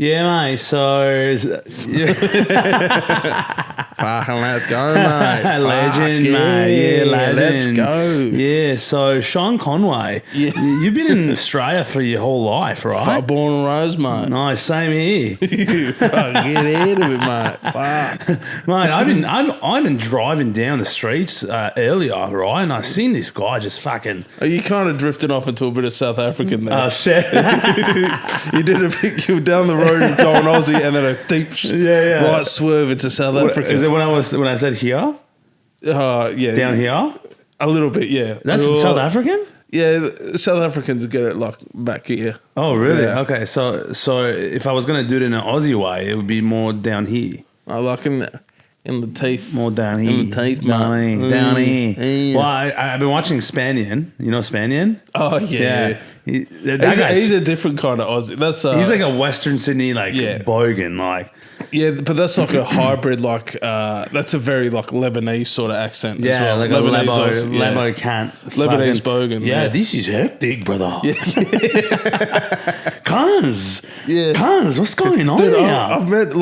Yeah, mate. So, Fucking let's go, mate. legend, Fuck mate. Yeah, legend. Let's go. Yeah. So, Sean Conway. Yeah. You've been in Australia for your whole life, right? Fuck, born and raised, mate. Nice. Same here, Fuck, get out of it, mate. Fuck. mate. I've been driving down the streets earlier, right, and I seen this guy just fucking. Are you kind of drifting off into a bit of South African there? Oh shit! You did a big, you were down the road going Aussie and then a deep right swerve into South Africa. Is it when I said here? Yeah. Down here? A little bit, yeah. That's in South African? Yeah, South Africans get it like back here. Oh, really? Yeah. Okay, so if I was going to do it in an Aussie way, it would be more down here. I like in the teeth. More down here. In the teeth, down mate. here. Down here. Yeah. Well, I've been watching Spanian. You know Spanian? Oh, yeah. He's a different kind of Aussie. That's he's like a Western Sydney, bogan, Yeah, but that's like a hybrid, that's a very like Lebanese sort of accent. Yeah, as well. like Lebanese, a Lebo can't. Lebanese bogan. Yeah, this is hectic, brother. Yeah. Cons. Yeah. Cons, what's going on Dude, here? I've met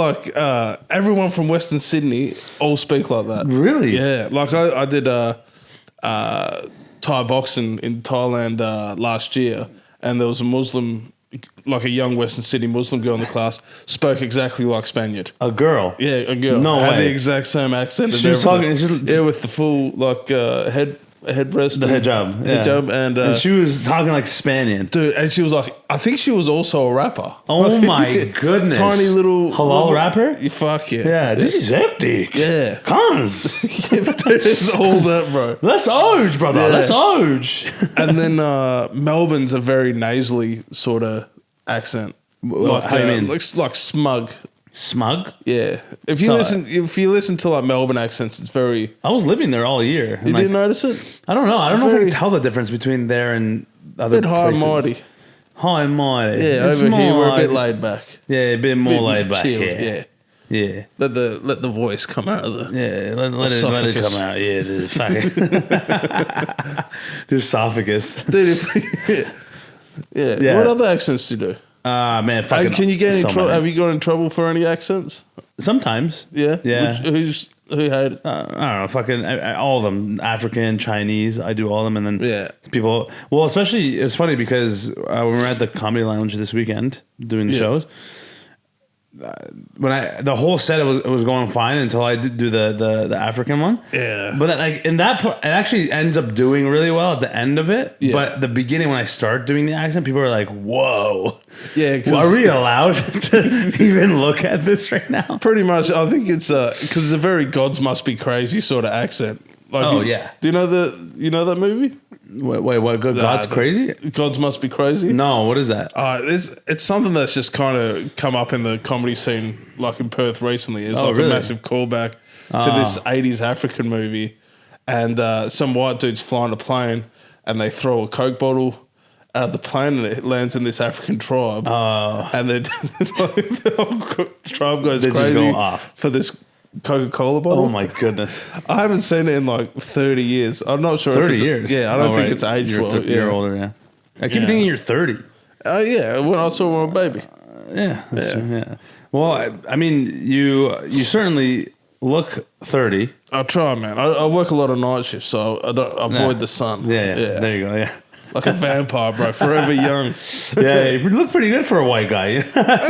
everyone from Western Sydney all speak like that. Really? Yeah. Like I did Thai boxing in Thailand last year, and there was a Muslim, like a young Western Sydney Muslim girl in the class, spoke exactly like Spaniard. A girl? Yeah, a girl. No had way. the exact same accent. She was talking. Yeah, with the full headrest, The hijab, yeah. hijab, and she was talking like Spaniard. dude, and she was like, I think she was also a rapper. Oh my goodness! Tiny little halal rapper. Fuck yeah! Yeah, this is hectic. Yeah. Cons. Yeah, but dude, it's all that, bro. Let's Oj, brother. Yeah. Let's Oj. And then Melbourne's a very nasally sort of accent. How do you mean? Like smug. Smug. Yeah. If you listen to like Melbourne accents, it's very. I was living there all year. You didn't notice it? I don't know. I don't know if I can tell the difference between there and other Bit high places. and mighty. High and mighty. Yeah, It's over here we're a more bit laid back. Yeah, a bit more laid back. Chilled, Yeah. yeah. Yeah. Let the voice come out of the. Yeah, let it come out. Yeah, this fucking this esophagus. Dude, yeah. What other accents do you do? Man, fucking. Can you get any so trouble? many. Have you got in trouble for any accents? Sometimes. Yeah. Yeah. Who had it? I don't know, fucking all of them. African, Chinese, I do all of them, and then Yeah. people. Well, especially it's funny because when we were at the Comedy Lounge this weekend doing the shows, when the whole set it was going fine until I did do the African one. Yeah. But like in that part, it actually ends up doing really well at the end of it. Yeah. But the beginning when I start doing the accent, people are like, "Whoa, Yeah. are we allowed to even look at this right now?" Pretty much, I think it's because it's a very "Gods must be crazy" sort of accent. Like, Oh, yeah. Do you know that movie? Wait, what? God's crazy? Gods must be crazy. No, what is that? It's something that's just kind of come up in the comedy scene, like in Perth recently. It's like really? a massive callback to this '80s African movie, and some white dudes flying a plane, and they throw a Coke bottle out of the plane, and it lands in this African tribe, and then the whole tribe goes They just crazy go off. for this Coca-Cola bottle. Oh my goodness! I haven't seen it in like 30 years. I'm not sure. 30 if it's years? Yeah, I don't think right. it's aged You're, well. you're older, yeah. I keep Yeah. thinking you're 30. Yeah, when I saw my baby. Yeah, that's true, yeah. Well, I mean, you certainly look 30. I try, man. I work a lot of night shifts, so I don't avoid the sun. Yeah, there you go. Yeah. Like a vampire, bro. Forever young. Yeah, you look pretty good for a white guy.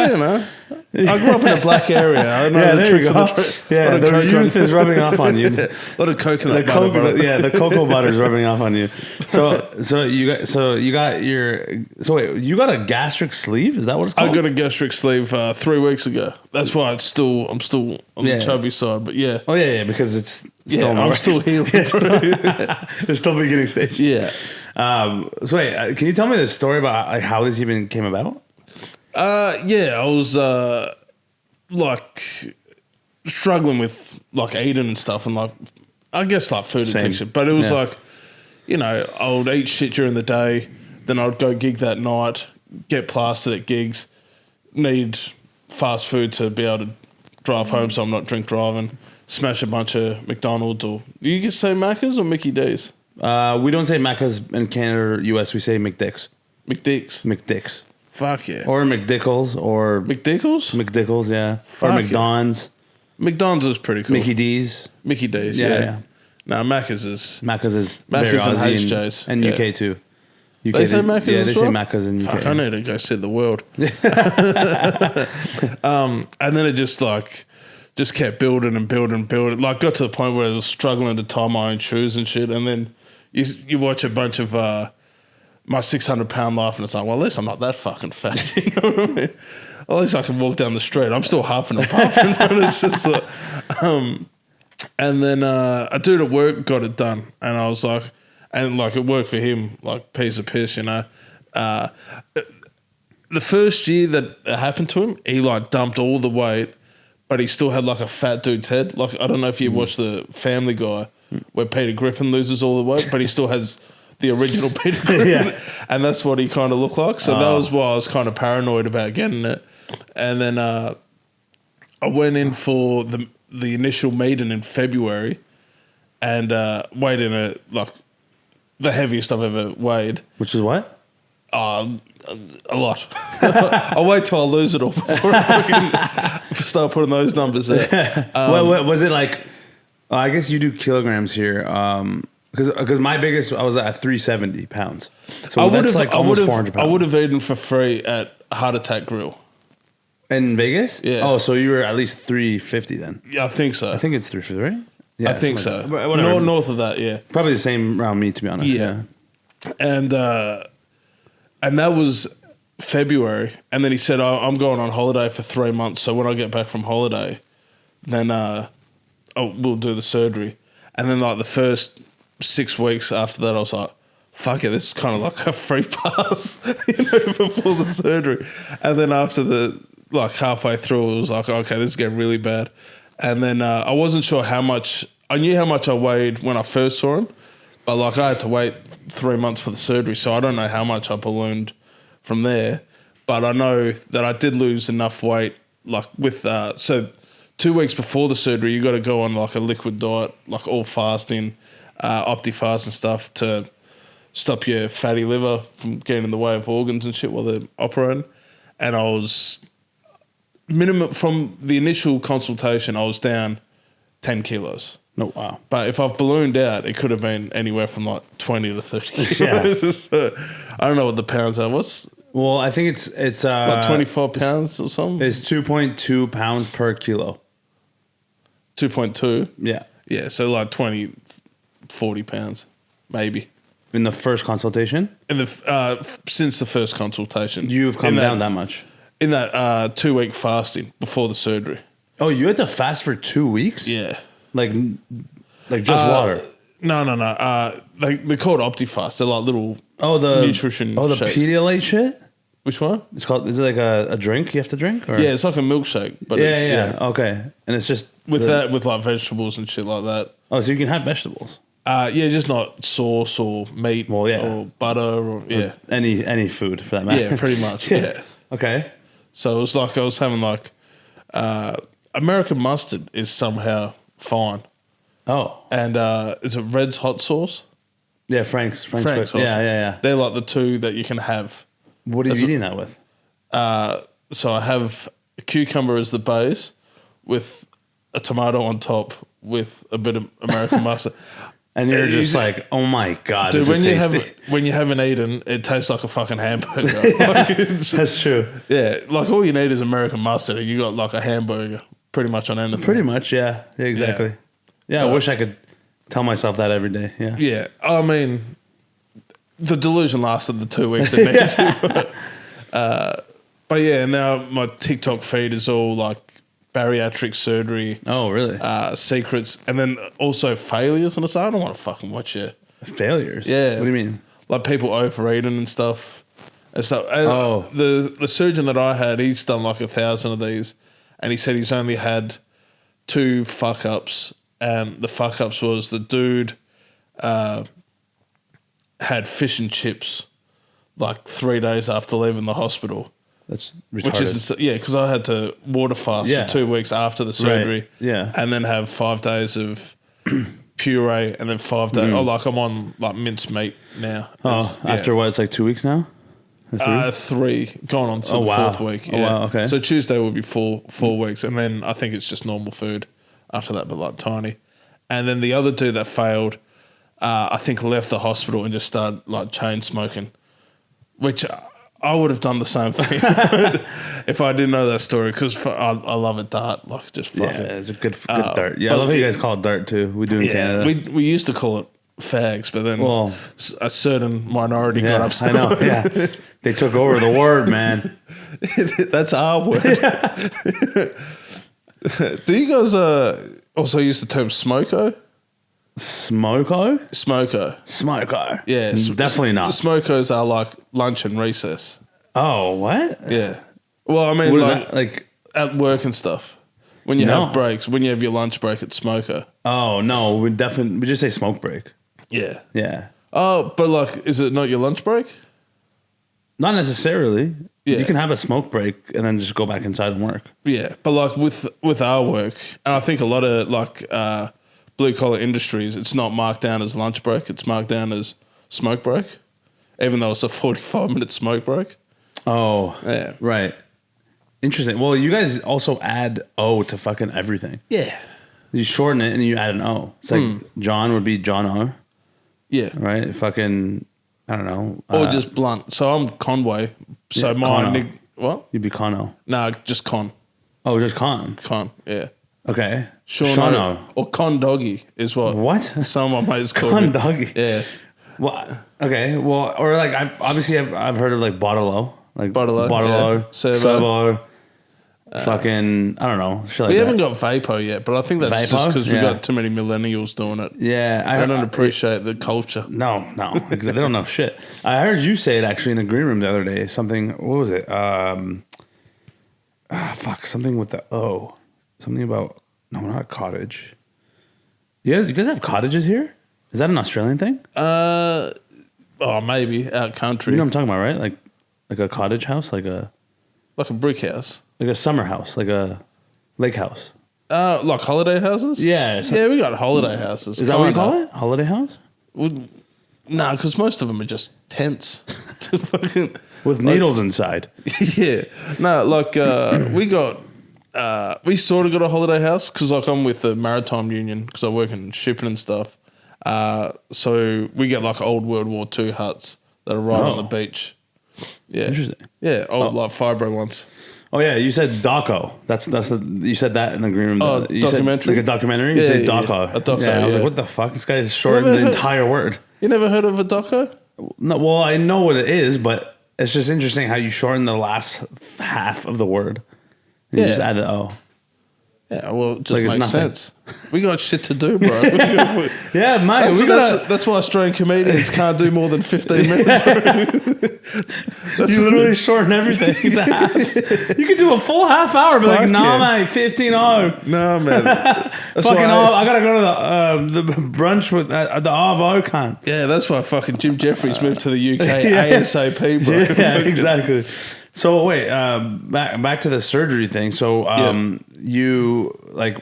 You know. I grew up in a black area. I know Yeah, the there tricks you of go. the Yeah, the youth is rubbing off on you. A lot of coconut The butter, bro. the cocoa butter is rubbing off on you. So you got you got a gastric sleeve? Is that what it's called? I got a gastric sleeve 3 weeks ago. That's why I'm still on the chubby side. But yeah. Oh yeah, because it's still in the I'm works. still healing. It's still beginning stage. Yeah. So wait, can you tell me the story about like how this even came about? Yeah, I was like struggling with like eating and stuff, and like I guess like food addiction. But it was like, you know, I would eat shit during the day, then I'd go gig that night, get plastered at gigs, need fast food to be able to drive home, so I'm not drink driving. Smash a bunch of McDonald's, or you can say Macca's or Mickey D's. We don't say Macca's in Canada or US. We say McDick's. McDick's. McDick's. Fuck yeah. Or McDickles or McDickles? Yeah. Fuck or yeah. McDonald's. McDonald's is pretty cool. Mickey D's. Mickey D's, yeah. No, Macca's is very and Aussie HJ's. and UK too. UK, they say Macca's yeah, as they well? say Macca's in UK. Fuck, I need to go see the world. And then it just kept building and building and building. Like, got to the point where I was struggling to tie my own shoes and shit. And then you watch a bunch of my 600-pound life, and it's like, well, at least I'm not that fucking fat. You know what I mean? At least I can walk down the street. I'm still huffing and puffing. But it's just like, and then a dude at work got it done, and I was like, and like it worked for him, like piece of piss, you know. The first year that it happened to him, he like dumped all the weight, but he still had like a fat dude's head. Like, I don't know if you watch the Family Guy where Peter Griffin loses all the weight, but he still has the original Peter Griffin, and that's what he kind of looked like. So that was why I was kind of paranoid about getting it. And then I went in for the initial meeting in February, and weighed in at like the heaviest I've ever weighed. Which is what? A lot. I'll wait till I lose it all before I start putting those numbers there. What was it like? I guess you do kilograms here. Because my biggest, I was at 370 pounds. So that's like almost 400 pounds. I would have eaten for free at Heart Attack Grill. In Vegas? Yeah. Oh, so you were at least 350 then? Yeah, I think so. I think it's 350, right? Yeah, I think so. Like whatever. North of that, yeah. Probably the same around me, to be honest. Yeah. And that was February. And then he said, I'm going on holiday for 3 months. So when I get back from holiday, then we'll do the surgery. And then like the first 6 weeks after that, I was like, fuck it, this is kind of like a free pass, before the surgery. And then after like halfway through, it was like, okay, this is getting really bad. And then I wasn't sure how much, I knew how much I weighed when I first saw him, but like I had to wait 3 months for the surgery, so I don't know how much I ballooned from there. But I know that I did lose enough weight, like with, so 2 weeks before the surgery, you got to go on like a liquid diet, like all fasting, OptiFast and stuff to stop your fatty liver from getting in the way of organs and shit while they're operating. And I was minimum from the initial consultation, I was down 10 kilos. No, wow. But if I've ballooned out, it could have been anywhere from like 20 to 30 kilos. Yeah. I don't know what the pounds are. Well, I think it's like 24 pounds or something? It's 2.2 pounds per kilo. 2.2? Yeah. Yeah, so like 20, 40 pounds, maybe. In the first consultation? Since the first consultation. You've come down that much? In that 2 week fasting before the surgery. Oh, you had to fast for 2 weeks? Yeah. Like just water? No. They're called OptiFast. They're like little nutrition the shakes. Pedialyte shit? Which one? It's called, is it like a drink you have to drink? Or? Yeah, it's like a milkshake. But yeah. Okay. And it's just... with like vegetables and shit like that. Oh, so you can have vegetables? Yeah, just not sauce or meat or butter or any food for that matter. Yeah, pretty much. Yeah. Okay. So it was like I was having like American mustard is somehow fine. Oh. And is it Red's hot sauce? Yeah, Frank's sauce. Yeah. They're like the two that you can have. What are you eating that with? So I have a cucumber as the base with a tomato on top with a bit of American mustard. And you're just like, oh my God, dude, this is tasty. When you haven't eaten, it tastes like a fucking hamburger. That's true. Yeah, like all you need is American mustard and you got like a hamburger pretty much on anything. Pretty much, yeah. Exactly. Yeah, I wish I could tell myself that every day. Yeah. Yeah. I mean, the delusion lasted the 2 weeks it needed to. But yeah, now my TikTok feed is all like bariatric surgery. Oh, really? Secrets. And then also failures. And it's like, I don't want to fucking watch it. Failures? Yeah. What do you mean? Like people overeating and stuff. And the surgeon that I had, he's done like 1,000 of these. And he said he's only had 2 fuck-ups. And the fuck-ups was the dude had fish and chips like 3 days after leaving the hospital. That's retarded. Which is, because I had to water fast for 2 weeks after the surgery. Right. Yeah. And then have 5 days of puree and then 5 days. I'm on like minced meat now. After what? It's like 2 weeks now? 3, gone on to the 4th week. Yeah. Oh, wow, okay. So Tuesday will be four weeks, and then I think it's just normal food after that, but like tiny. And then the other 2 that failed, I think left the hospital and just started like chain smoking, which I would have done the same thing if I didn't know that story, because I love it dart, like just fuck it. Yeah, it's a good dart. Yeah, I love how you guys call it dart too. We do in Canada. We used to call it fags, but then a certain minority got upset. I know, yeah. They took over the word, man. That's our word. Do you guys also use the term smoko? Smoko? Smoko. Yeah. Definitely not. Smokos are like lunch and recess. Oh, what? Yeah. Well, I mean, what is that, like at work and stuff. When you have breaks, when you have your lunch break at smoko. Oh, no. We just say smoke break. Yeah. Yeah. Oh, but like, is it not your lunch break? Not necessarily. Yeah. You can have a smoke break and then just go back inside and work. Yeah. But like with our work, and I think a lot of like blue collar industries, it's not marked down as lunch break, it's marked down as smoke break, even though it's a 45-minute smoke break. Oh. Yeah. Right. Interesting. Well, you guys also add O to fucking everything. Yeah. You shorten it and you add an O. It's like John would be John O. Yeah. Right? Fucking, I don't know. Or just blunt. So I'm Conway. So my what? You'd be Cono. No, just Con. Oh, just Con. Con, yeah. Okay. Sean O. Or Con Doggy is what some of my mates call Con me. Doggy. Yeah. Well, okay. Well, or like I've heard of like Bottle-O. Like Bottle-O, Servo. Fucking, I don't know. Shit like we haven't got Vapo yet, but I think that's Vapo? just because we got too many millennials doing it. Yeah. I don't appreciate the culture. No. Because they don't know shit. I heard you say it actually in the green room the other day. Something, what was it? Something with the O. Something about, no, not cottage. You guys have cottages here? Is that an Australian thing? Maybe out country. You know what I'm talking about, right? Like a cottage house, like a brick house, like a summer house, like a lake house. Like holiday houses. Yeah, we got holiday houses. Is that what you call it? Holiday house? No, because most of them are just tents with needles inside. Yeah, no, like we sort of got a holiday house because like I'm with the Maritime Union because I work in shipping and stuff. So we get like old World War II huts that are right on the beach. Yeah, interesting. Yeah, old like fibro ones. Oh yeah, you said doco. You said that in the green room. Oh, you documentary? Said, like a documentary. You say doco. Yeah. A doco. Yeah, I was like, what the fuck? This guy's shortened the entire word. You never heard of a doco? No. Well, I know what it is, but it's just interesting how you shorten the last half of the word. You just add the O. Yeah, well, it just makes sense. We got shit to do, bro. Yeah, mate. That's why Australian comedians can't do more than 15 minutes, bro. You literally shorten everything to half. You could do a full half hour, but like, nah, mate, 15-0. No, man. Fucking I gotta go to the brunch with the Arvo cunt. Yeah, that's why fucking Jim Jeffries moved to the UK ASAP, bro. Yeah, exactly. So wait, back to the surgery thing. So you like,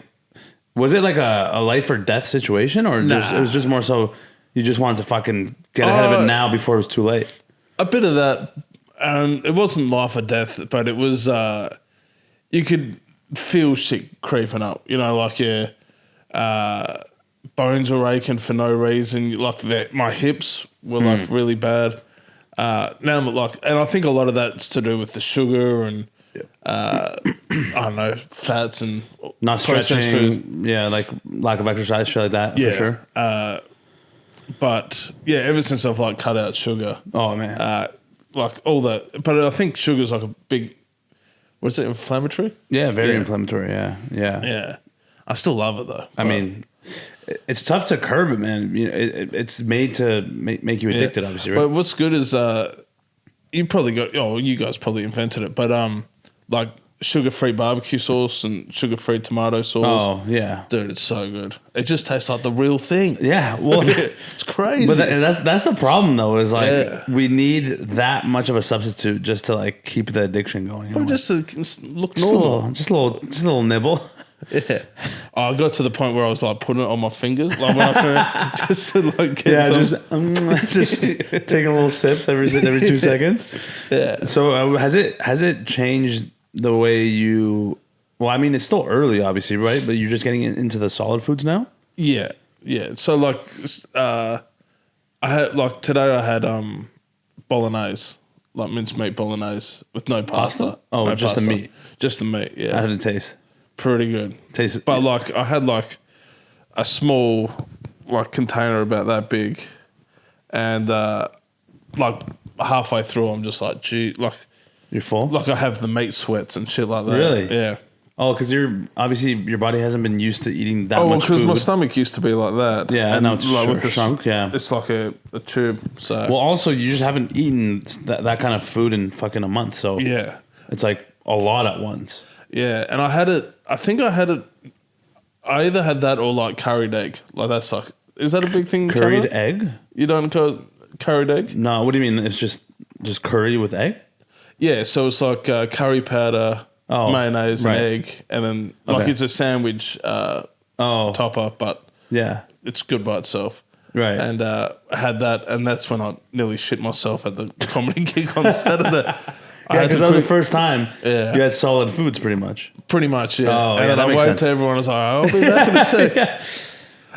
was it like a life or death situation, or it was just more so you just wanted to fucking get ahead of it now before it was too late? A bit of that. It wasn't life or death, but it was. You could feel shit creeping up. You know, like your bones were aching for no reason. Like my hips were like really bad. Now I'm like, and I think a lot of that's to do with the sugar and I don't know, fats and not stretching. Yeah, like lack of exercise, shit like that. Yeah, for sure. But yeah, ever since I've like cut out sugar. Oh man, like all that. But I think sugar's like a big. What's it? Inflammatory? Yeah, very inflammatory. Yeah. I still love it though. I mean, it's tough to curb it, man. You know, it's made to make you addicted, obviously. Right? But what's good is you guys probably invented it, but like sugar-free barbecue sauce and sugar-free tomato sauce. Oh yeah, dude, it's so good. It just tastes like the real thing. Yeah, well, it's crazy. But that's the problem though. Is like we need that much of a substitute just to like keep the addiction going. Or just to look normal. Just a little nibble. Yeah. I got to the point where I was like putting it on my fingers, like when I just to like get just taking little sips every 2 seconds. Yeah. So has it changed the way you? Well, I mean, it's still early, obviously, right? But you're just getting into the solid foods now. Yeah. So like, I had like today I had bolognese, like mincemeat bolognese with no pasta. Oh, no just pasta. the meat. Just the meat. Yeah. How did it taste? Pretty good. But like I had like a small like container about that big, and like halfway through I'm just like, gee, like You're full. like I have the meat sweats and shit like that. Really? Yeah. Oh, because obviously your body hasn't been used to eating that much food. Because my stomach used to be like that. Yeah, and now it's like with shrunk. Yeah, it's like a tube. So well, also you just haven't eaten that kind of food in fucking a month. So yeah, it's like a lot at once. yeah. And I had it. I think I had it. I either had that or like curried egg. Like that's like, is that a big thing? In Curried Canada? egg? You don't call curried egg? No, what do you mean? It's just curry with egg? Yeah, so it's like curry powder, mayonnaise, right. and egg, and then like it's a sandwich topper, but yeah, it's good by itself. Right. And I had that, and that's when I nearly shit myself at the comedy gig on Saturday. Yeah, because that was the first time you had solid foods, pretty much. Pretty much, yeah. Oh, and yeah, then I that makes waved sense. to everyone. I was like, I'll be back in a sec.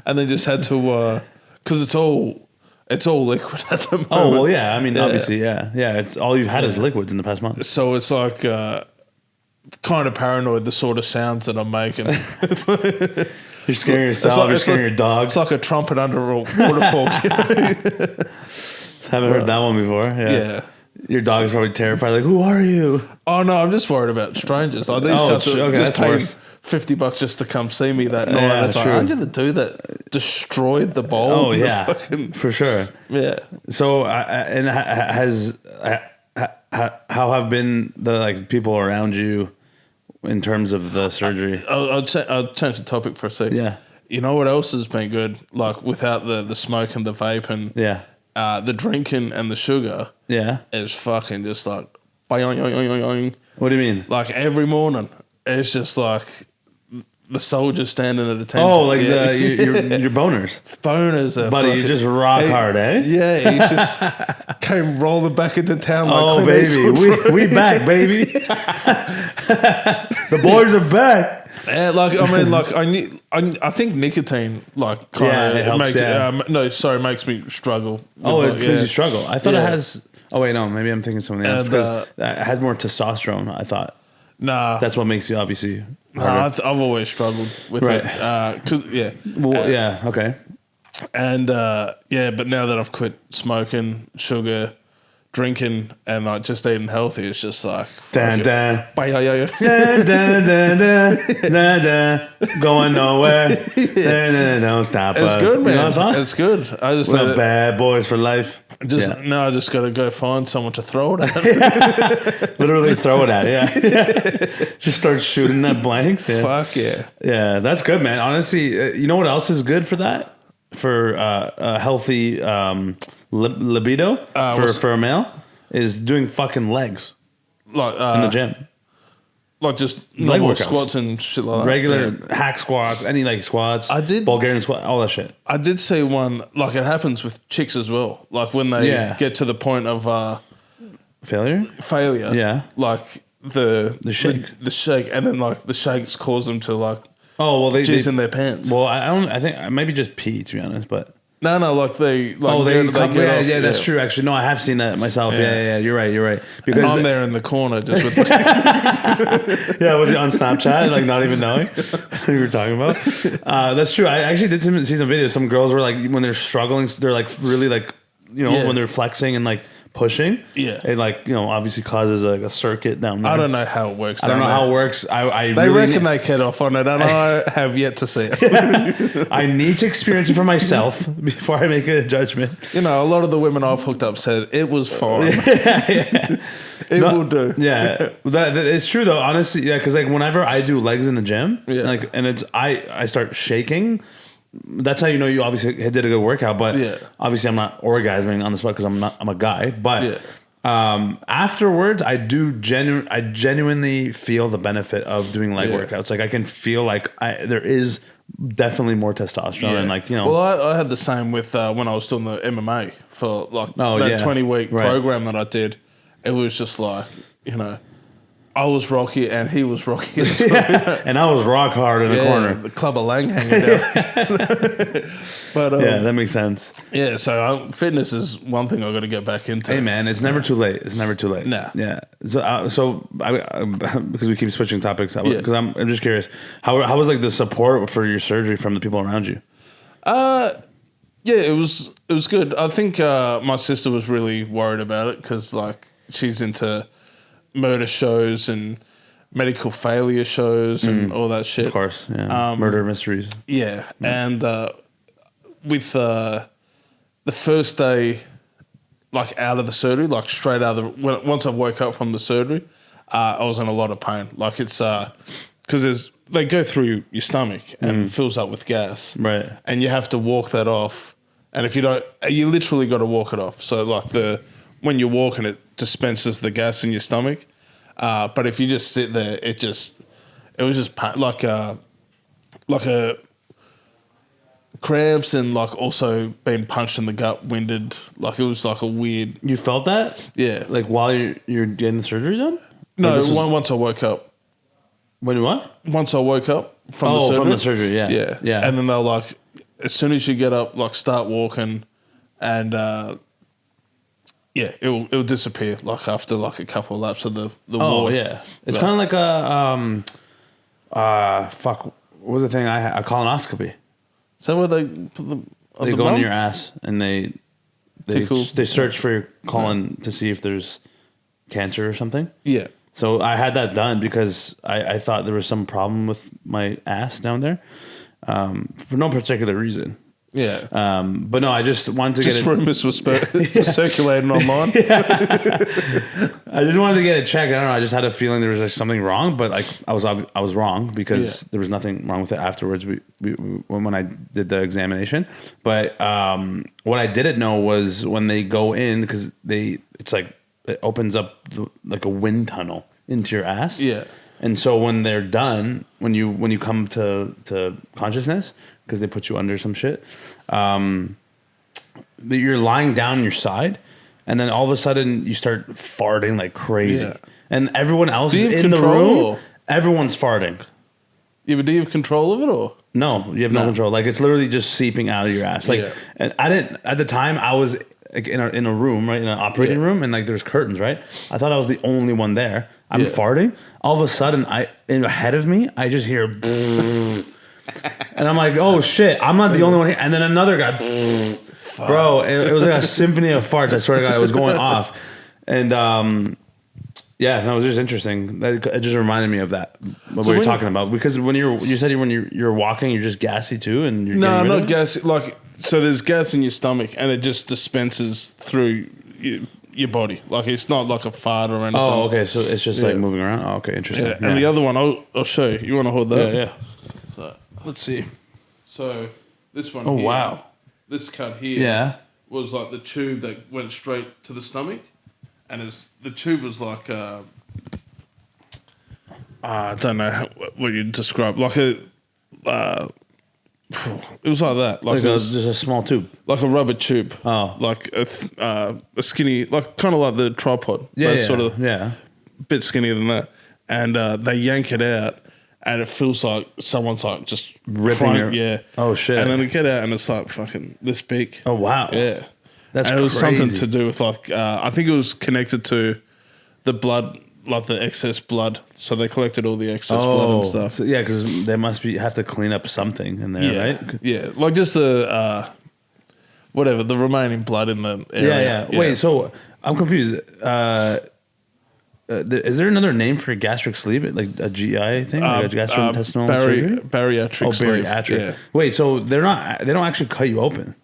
And then just had to, because it's all liquid at the moment. Oh well, yeah. I mean, obviously, yeah. It's all you've had is liquids in the past month. So it's like kind of paranoid the sort of sounds that I'm making. You're scaring yourself. You're scaring your dog. It's like a trumpet under a waterfall. Haven't heard that one before. Yeah. Your dog is probably terrified. Like, who are you? Oh no, I'm just worried about strangers. Like these guys just paid $50 just to come see me that night. Yeah, it's like, I'm gonna do that. Destroyed the bowl. Oh yeah, for sure. Yeah. So, how have been the like people around you in terms of the surgery? I'll change the topic for a second. Yeah. You know what else has been good? Like without the smoke and the vape and the drinking and the sugar. Yeah. It's fucking just like boing. What do you mean? Like every morning, it's just like the soldier standing at attention. Oh, like your boners. Boners are buddy, you just rock hard, eh? Yeah, he just came rolling back into town like oh, baby. We back, baby. The boys are back. Yeah, like I mean, like I think nicotine like kind of makes me struggle. Oh, it makes you struggle. I thought it has. Oh wait, no, maybe I'm thinking something else because it has more testosterone. I thought. Nah, that's what makes you obviously. Nah, I've always struggled with it. Okay. And but now that I've quit smoking, sugar, drinking, and like just eating healthy, it's just like going nowhere. Don't stop us. It's good, man. You know it's good. I just we're bad boys for life. I just got to go find someone to throw it at. Literally throw it at. Yeah. Just start shooting at blanks. Yeah. Fuck yeah. Yeah, that's good, man. Honestly, you know what else is good for that? For a healthy libido for a male is doing fucking legs like in the gym. Like just leg workouts, squats and shit like that. Regular hack squats, any like squats. I did Bulgarian squat, all that shit. I did see one like it happens with chicks as well. Like when they get to the point of failure. Yeah. Like the shake, the shake, and then like the shakes cause them to like jizz in their pants. Well, I think it might be just pee to be honest, but. No, like they get off. That's true. Actually, no, I have seen that myself. Yeah, you're right. Because and I'm there in the corner just with with on Snapchat, like not even knowing who you were talking about. That's true. I actually did see some videos. Some girls were like when they're struggling, they're like really like when they're flexing and like pushing. Yeah, it like obviously causes like a circuit down there. I don't know how it works. I don't know how it works. They reckon they get off on it, and I have yet to see it. I need to experience it for myself before I make a judgment. A lot of the women I've hooked up said it was fine. It will do. Yeah, that it's true though. Honestly, yeah, because like whenever I do legs in the gym, like and it's I start shaking. That's how you obviously did a good workout, but obviously I'm not orgasming on the spot because I'm a guy. But Afterwards, I genuinely feel the benefit of doing leg workouts. Like I can feel like there is definitely more testosterone and like, you know. Well, I had the same with when I was doing the MMA for like that 20-week right. program that I did. It was just like, you know, I was rocky and he was rocky. And I was rock hard in the corner. The Club of Lang hanging down. But yeah, that makes sense. Yeah, so fitness is one thing I've got to get back into. Hey, man, it's never too late. It's never too late. Nah. Yeah. So because we keep switching topics, because I'm just curious, how was like the support for your surgery from the people around you? Yeah, it was good. I think my sister was really worried about it because like she's into murder shows and medical failure shows and all that shit. Of course, yeah. Murder mysteries. Yeah, and with the first day, like out of the surgery, like straight out of once I woke up from the surgery, I was in a lot of pain. Like it's because they go through your stomach and fills up with gas, right? And you have to walk that off. And if you don't, you literally got to walk it off. So like when you're walking, it dispenses the gas in your stomach. But if you just sit there, it was just like a cramps and like also being punched in the gut, winded. Like it was like a weird. You felt that? Yeah. Like while you're getting the surgery done? No, once I woke up. When what? Once I woke up from the surgery. From the surgery, yeah. Yeah. Yeah. And then they're like, as soon as you get up, like start walking and it'll disappear like after like a couple of laps of the ward. Yeah. It's kind of like what was the thing I had? A colonoscopy. Is that where they put they go into your ass and they search for your colon to see if there's cancer or something. Yeah. So I had that done because I thought there was some problem with my ass down there, for no particular reason. Yeah. But no, I just wanted to get rumors were circulating online. I just wanted to get it checked. I don't know. I just had a feeling there was like something wrong, but like I was wrong because there was nothing wrong with it afterwards. When I did the examination, but what I didn't know was when they go in because it's like it opens up like a wind tunnel into your ass. Yeah. And so when they're done, when you come to consciousness, because they put you under some shit, you're lying down on your side, and then all of a sudden you start farting like crazy, and everyone else is in the room. Everyone's farting. Do you have control of it or? No, you have no control. Like it's literally just seeping out of your ass. Like, and I didn't at the time. I was like in a room, right, in an operating room, and like there's curtains, right. I thought I was the only one there. I'm farting. All of a sudden, ahead of me, I just hear, and I'm like, oh shit, I'm not the only one here. And then another guy, bro, it was like a symphony of farts. I swear to God, it was going off. And it was just interesting. It just reminded me of that, what we were talking about. Because when you said when you're walking, you're just gassy too, and you're not gassy. Like so, there's gas in your stomach, and it just dispenses through your body. Like it's not like a fart or anything. Oh, okay. So it's just like moving around. Oh, okay, interesting. Yeah. And the other one, I'll show you. You want to hold that? Yeah. So let's see. So this one. Oh here, wow. This cut here. Was like the tube that went straight to the stomach, and the tube was like I don't know what you'd describe, like a. It was like that, like it was just a small tube, like a rubber tube. Oh, like a skinny, like kind of like the tripod. Sort of bit skinnier than that. And they yank it out, and it feels like someone's like just ripping it. Oh shit! And then they get out, and it's like fucking this big. Oh wow! Yeah, that's and it was something to do with like I think it was connected to the blood. Like the excess blood, so they collected all the excess blood and stuff. So, because they must have to clean up something in there, right? Yeah, like just the whatever the remaining blood in the area. Yeah. Wait, so I'm confused. Is there another name for a gastric sleeve, like a GI thing, like a gastrointestinal surgery? Bariatric sleeve. Bariatric. Yeah. Wait, so they don't actually cut you open.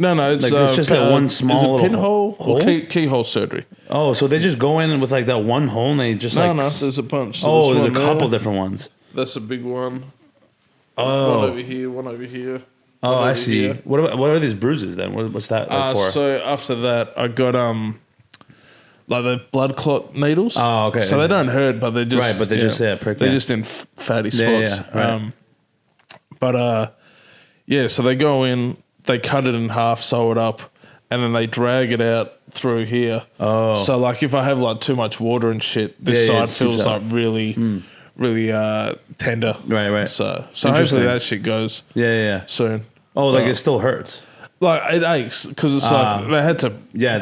No, it's just that one small is it pinhole or keyhole surgery. Oh, so they just go in with like that one hole and they just no, there's a bunch. So there's a couple different ones. That's a big one. Oh, one over here, one over here. Oh, I see. Here. What are these bruises then? What's that like for? So after that, I got like the blood clot needles. Oh, okay. So they don't hurt, but they just right. But they just prick. They're just in fatty spots. Yeah. Right. So they go in, they cut it in half, sew it up, and then they drag it out through here. Oh. So like if I have like too much water and shit, this side feels like really tender. Right. So hopefully that shit goes. Yeah. Soon. Oh, like it still hurts. Like it aches because it's like they had to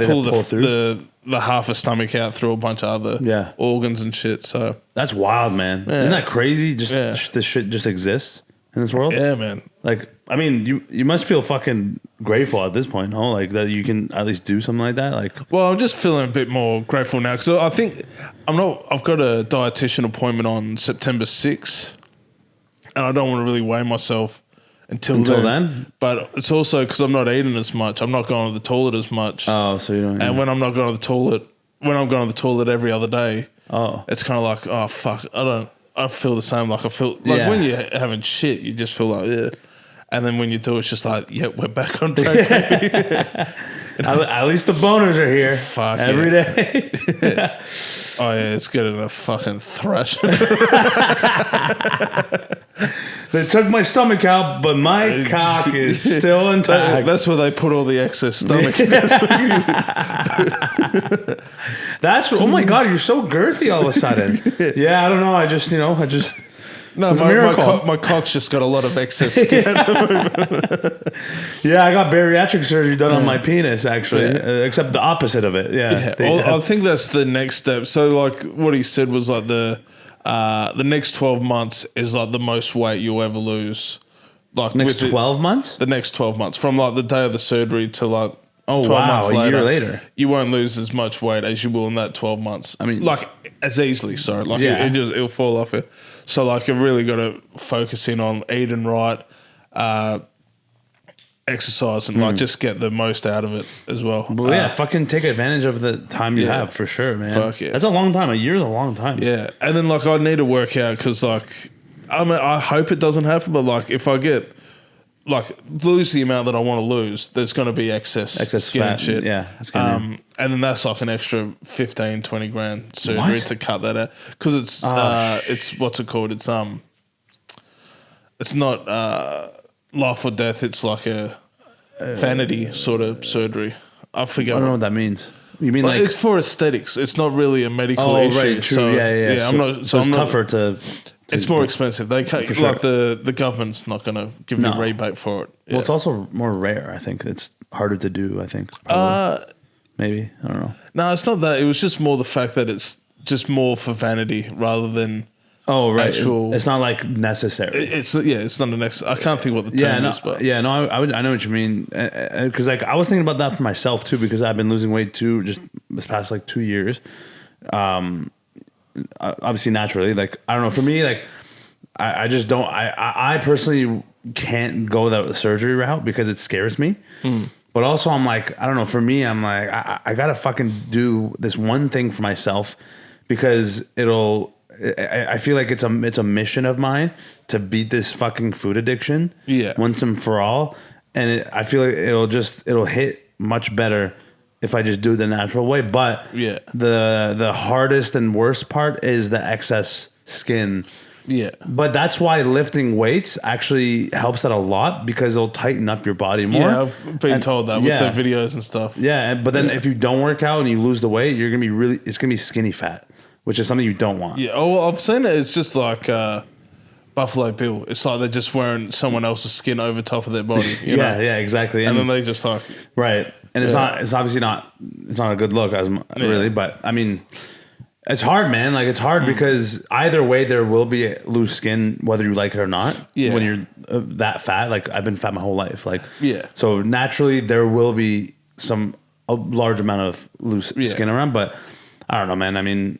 pull through the half a stomach out through a bunch of other organs and shit. So that's wild, man. Yeah. Isn't that crazy? Just this shit just exists in this world. Yeah, man. Like, I mean, you must feel fucking grateful at this point, huh? Like that you can at least do something like that. Like, well, I'm just feeling a bit more grateful now because I think I've got a dietitian appointment on September 6th, and I don't want to really weigh myself until then. But it's also because I'm not eating as much. I'm not going to the toilet as much. Oh, so you don't. And when I'm not going to the toilet, when I'm going to the toilet every other day, oh, it's kind of like, oh fuck, I feel the same. Like I feel like when you're having shit, you just feel like yeah. And then when you do, it's just like, yeah, we're back on track. At least the boners are here. Fuck every day. Oh yeah, it's getting a fucking thrash. They took my stomach out, but my cock is still intact. That's where they put all the excess stomach. That's oh my god, you're so girthy all of a sudden. Yeah, I don't know. I just no, my cock's just got a lot of excess skin. Yeah, I got bariatric surgery done on my penis, actually, except the opposite of it. Yeah. I think that's the next step. So, like, what he said was like the next 12 months is like the most weight you'll ever lose. Like next 12 months? The next 12 months, from like the day of the surgery to like 12 months later, a year later, you won't lose as much weight as you will in that 12 months. I mean, like as easily. Sorry, like it'll fall off it. So like I've really got to focus in on eating right, exercise, and like just get the most out of it as well. But yeah, fucking take advantage of the time you have for sure, man. Fuck yeah, that's a long time. A year is a long time. Yeah, and then like I need to work out because like I hope it doesn't happen, but like if I get like lose the amount that I want to lose, there's going to be excess skin fat and shit. Yeah, and then that's like an extra 15, 20 grand surgery to cut that out because it's what's it called? It's not life or death. It's like a vanity sort of surgery. I forget. I don't know what that means. You mean like it's for aesthetics? It's not really a medical issue. Right, true. So, yeah. I'm not. So it's tougher to. It's more expensive. They can't, sure. like the government's not going to give you a rebate for it. Well, it's also more rare. I think it's harder to do. I think. Maybe I don't know. No, it's not that. It was just more the fact that it's just more for vanity rather than. Oh right, it's not like necessary. It's not a necessary. I can't think what the term is, but I know what you mean. Because like I was thinking about that for myself too, because I've been losing weight too, just this past like 2 years. Obviously, naturally, like I don't know. For me, like I just don't. I personally can't go that surgery route because it scares me. But also, I'm like, I don't know. For me, I'm like, I gotta fucking do this one thing for myself because I feel like it's a mission of mine to beat this fucking food addiction. Yeah. Once and for all, and I feel like it'll hit much better if I just do it the natural way. But the hardest and worst part is the excess skin. Yeah. But that's why lifting weights actually helps that a lot because it'll tighten up your body more. Yeah, I've been told that with the videos and stuff. Yeah, but then if you don't work out and you lose the weight, you're gonna be it's gonna be skinny fat, which is something you don't want. Yeah. Oh, well, I've seen it. It's just like Buffalo Bill. It's like they're just wearing someone else's skin over top of their body. You know? Yeah, exactly. And then they just like right. And it's obviously not a good look really, but I mean. It's hard, man. Like it's hard because either way there will be loose skin, whether you like it or not. Yeah. When you're that fat, like I've been fat my whole life, like So naturally there will be a large amount of loose skin around, but I don't know, man. I mean,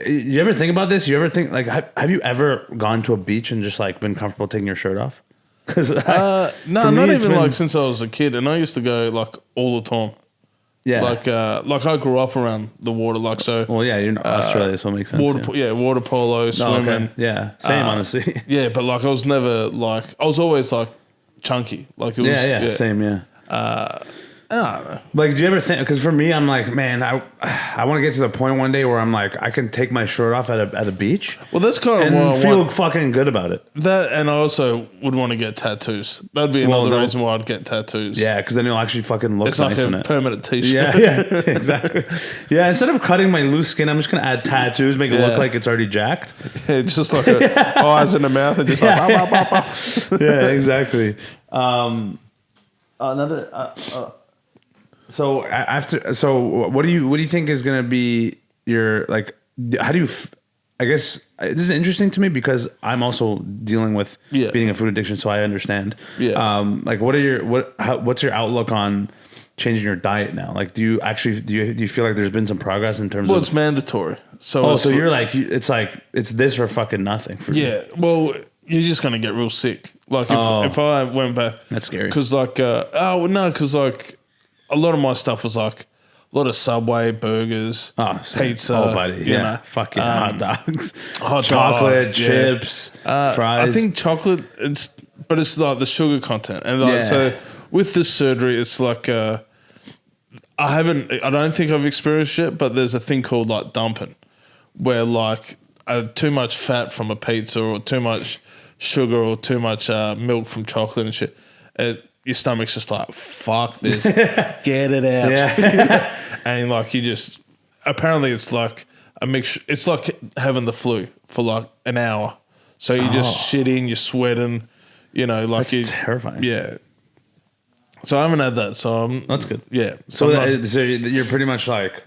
you ever think about this? You ever think like have you ever gone to a beach and just like been comfortable taking your shirt off? Because no, not even like since I was a kid, and I used to go like all the time. Yeah, like I grew up around the water, like so. Well, yeah, you're in Australia, so it makes sense. Water polo, swimming. Okay. Yeah, same honestly. Yeah, but like I was never like I was always like chunky, like it was. Yeah, same. Yeah. I don't know. Like, do you ever think? Because for me, I'm like, man, I want to get to the point one day where I'm like, I can take my shirt off at a beach. Well, that's kind of and why I feel fucking good about it. That, and I also would want to get tattoos. That'd be another reason why I'd get tattoos. Yeah, because then you'll actually fucking look it's nice like in a it. permanent t-shirt. Yeah, exactly. Yeah, instead of cutting my loose skin, I'm just gonna add tattoos, make it look like it's already jacked. Yeah, just like eyes in the mouth and just like yeah, exactly. So what do you think is gonna be your, like, how do you I guess this is interesting to me because I'm also dealing with being a food addiction, so I understand. Yeah. Like, what's your outlook on changing your diet now? Like, do you feel like there's been some progress in terms of? Well, it's mandatory. So so you're like, it's this or fucking nothing for you. Yeah. Well, you're just gonna get real sick. Like if I went back, that's scary. Because like because like a lot of my stuff was like a lot of Subway burgers, pizza, buddy, you know, fucking hot dogs, chocolate, chips, fries. I think chocolate, but it's like the sugar content, and like, so with this surgery, it's like I don't think I've experienced it, but there's a thing called like dumping, where like too much fat from a pizza or too much sugar or too much milk from chocolate and shit. Your stomach's just like, fuck this, get it out. Yeah. And like you just, apparently it's like a mixture. It's like having the flu for like an hour. So you're just shitting, you're sweating, you know, like that's terrifying. Yeah. So I haven't had that. So that's good. Yeah. So you're pretty much like,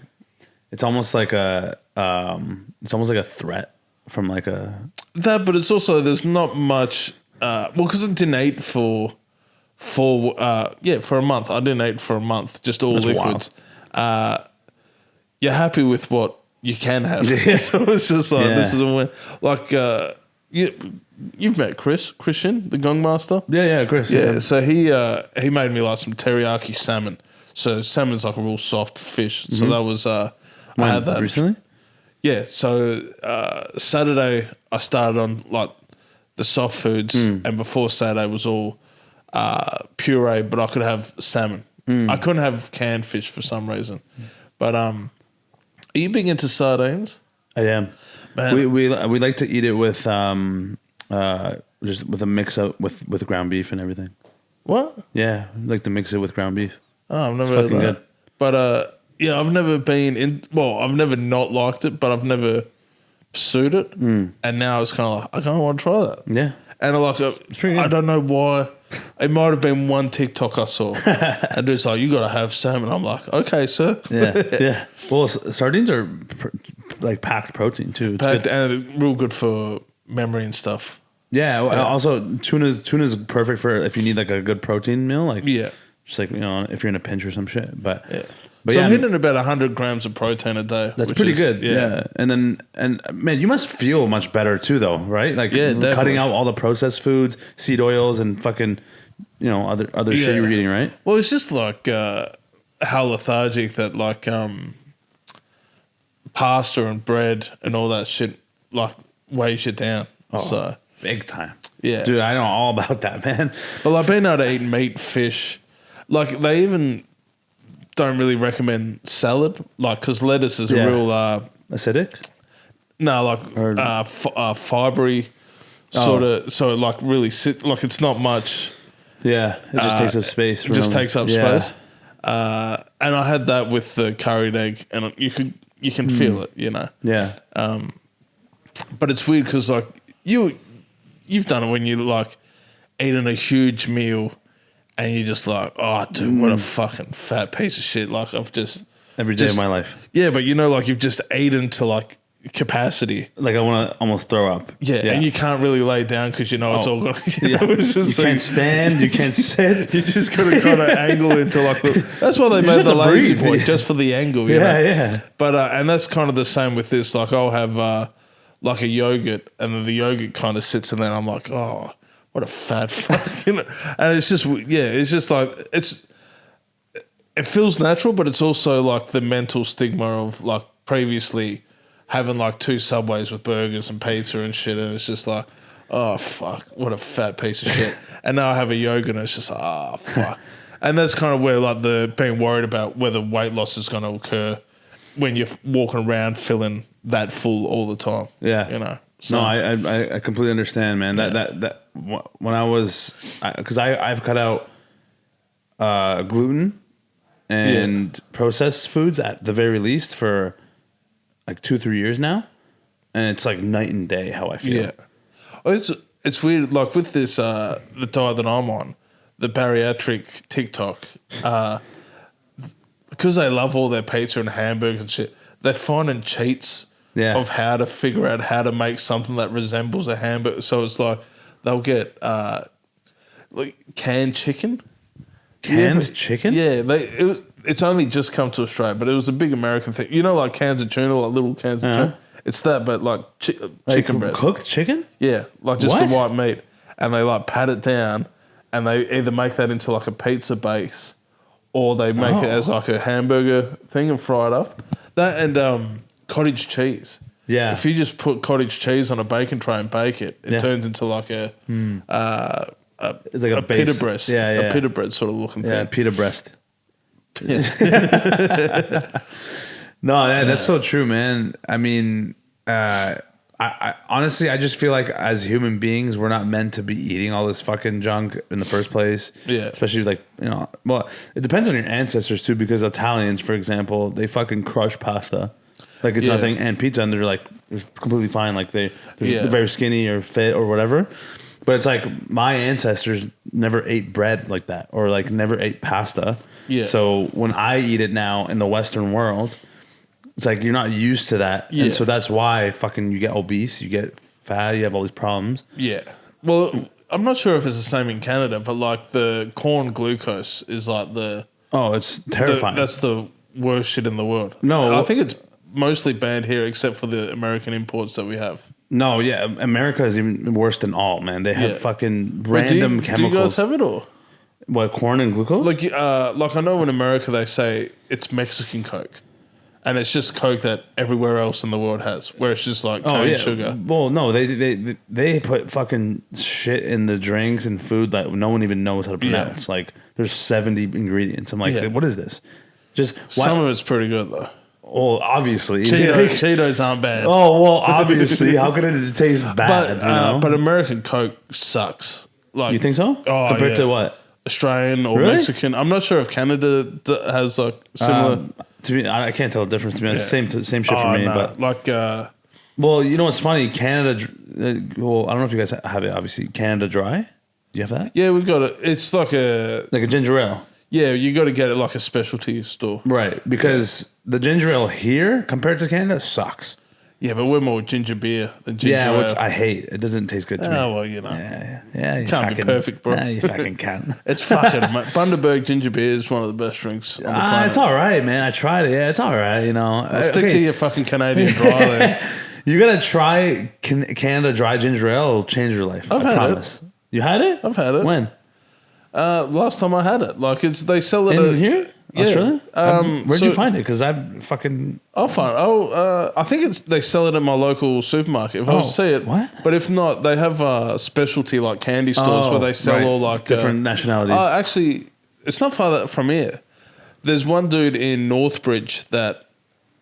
it's almost like a threat from like a. That, but it's also, there's not much, because I didn't eat for a month. I didn't eat for a month, just all liquids. You're happy with what you can have. Yeah. So it's just like, this is a win. Like, you've met Christian, the Gong Master. Yeah, Chris. Yeah. So he made me like some teriyaki salmon. So salmon's like a real soft fish. Mm-hmm. So that was, I had that. Recently? Yeah. So Saturday I started on like the soft foods, and before Saturday was all puree, but I could have salmon. I couldn't have canned fish for some reason. But are you big into sardines? I am. Man. We like to eat it with just with a mix up with ground beef and everything. What? Yeah, we like to mix it with ground beef. Oh, I've never heard that. Good. But I've never been in. Well, I've never not liked it, but I've never pursued it. And now it's kind of like I kind of want to try that. Yeah. And I don't know why. It might have been one TikTok I saw. And it's like, you got to have salmon. I'm like, okay, sir. Yeah. Well, sardines are like packed protein too. It's packed, and real good for memory and stuff. Yeah. Also, tuna's perfect for if you need like a good protein meal. Like, just like, you know, if you're in a pinch or some shit. But so I'm hitting about 100 grams of protein a day. That's pretty good. Yeah. And man, you must feel much better too, though, right? Like cutting out all the processed foods, seed oils, and fucking, you know, other shit you were eating, right? Well, it's just like how lethargic that like pasta and bread and all that shit like weighs you down. So big time. Yeah. Dude, I know all about that, man. Well, I've been able to eat meat, fish. Like they even don't really recommend salad, like because lettuce is a real acidic. No, like fibery sort of. So like really like it's not much. Yeah, it just takes up space. It just takes up space. And I had that with the curried egg, and you can feel it, you know. Yeah. But it's weird because like you've done it when you like eating a huge meal. And you're just like, oh, dude, what a fucking fat piece of shit. Like, I've just... Every day of my life. Yeah, but you know, like, you've just eaten to, like, capacity. Like, I want to almost throw up. Yeah, and you can't really lay down because you know it's all going to... You can't stand, you can't sit. You just got to kind of angle into, like, the... That's why they made the lazy boy, just for the angle, you know? Yeah. But, and that's kind of the same with this. Like, I'll have, like, a yogurt, and then the yogurt kind of sits in there, and I'm like, oh... What a fat fuck, you know? And it's just, it's just like, it feels natural, but it's also like the mental stigma of like previously having like 2 Subways with burgers and pizza and shit. And it's just like, oh, fuck, what a fat piece of shit. And now I have a yogurt and it's just like, oh, fuck. And that's kind of where like the being worried about whether weight loss is going to occur when you're walking around feeling that full all the time. Yeah. You know. So, no, I completely understand, man. That when I was, because I've cut out gluten and processed foods at the very least for like 2-3 years now, and it's like night and day how I feel. Yeah, it's weird. Like with this the diet that I'm on, the bariatric TikTok, because they love all their pizza and hamburgers and shit. They're finding cheats of how to figure out how to make something that resembles a hamburger. So it's like they'll get like canned chicken. Canned chicken? Yeah, it's only just come to Australia, but it was a big American thing. You know, like cans of tuna, like little cans of tuna. It's that, but like chicken breast. Cooked chicken? Yeah, like just the white meat, and they like pat it down, and they either make that into like a pizza base, or they make it as like a hamburger thing and fry it up. That and cottage cheese. Yeah. If you just put cottage cheese on a bacon tray and bake it, it turns into like a it's like a pita breast. A pita bread sort of looking thing. Yeah, pita breast. No, that's so true, man. I mean, I honestly, I just feel like as human beings, we're not meant to be eating all this fucking junk in the first place. Yeah. Especially like, you know, well, it depends on your ancestors too, because Italians, for example, they fucking crush pasta. Like it's nothing, and pizza, and they're like completely fine. Like they're very skinny or fit or whatever. But it's like my ancestors never ate bread like that, or like never ate pasta. Yeah. So when I eat it now in the Western world, it's like you're not used to that, and so that's why fucking you get obese, you get fat, you have all these problems. Yeah. Well, I'm not sure if it's the same in Canada, but like the corn glucose is like it's terrifying. That's the worst shit in the world. No, I think it's mostly banned here, except for the American imports that we have. No, yeah, America is even worse than all, man. They have fucking random chemicals. Do you guys have it or what? Corn and glucose? Like I know in America they say it's Mexican Coke, and it's just Coke that everywhere else in the world has, where it's just like cane sugar. Well, no, they put fucking shit in the drinks and food that no one even knows how to pronounce. Like there's 70 ingredients. I'm like, what is this? Just some of it's pretty good though. Well, obviously. Cheetos aren't bad. Oh, well, obviously. How could it taste bad? But American Coke sucks. Like, you think so? Oh, compared to what? Australian or Mexican. I'm not sure if Canada has like similar. To me, I can't tell the difference. To me, it's same shit for me. No. But like, well, you know what's funny? Canada. Well, I don't know if you guys have it. Obviously, Canada Dry. Do you have that? Yeah, we've got it. It's like a ginger ale. Yeah, you got to get it like a specialty store. Right, because the ginger ale here compared to Canada sucks. Yeah, but we're more ginger beer than ginger ale. Which I hate. It doesn't taste good to me. Oh, well, you know. Yeah. You can't be perfect, bro. You fucking can't. It's fucking... Bundaberg ginger beer is one of the best drinks on the planet. It's all right, man. I tried it. Yeah, it's all right, you know. Stick to your fucking Canadian dry then. You got to try Canada Dry Ginger Ale. It'll change your life. I promise. You had it? I've had it. When? Last time I had it. Like, they sell it... In here? Yeah. Australia? Where'd you find it? Because I've fucking... I'll find it. I think they sell it at my local supermarket. If I see it. What? But if not, they have specialty like candy stores where they sell all like... different nationalities. Actually, it's not far from here. There's one dude in Northbridge that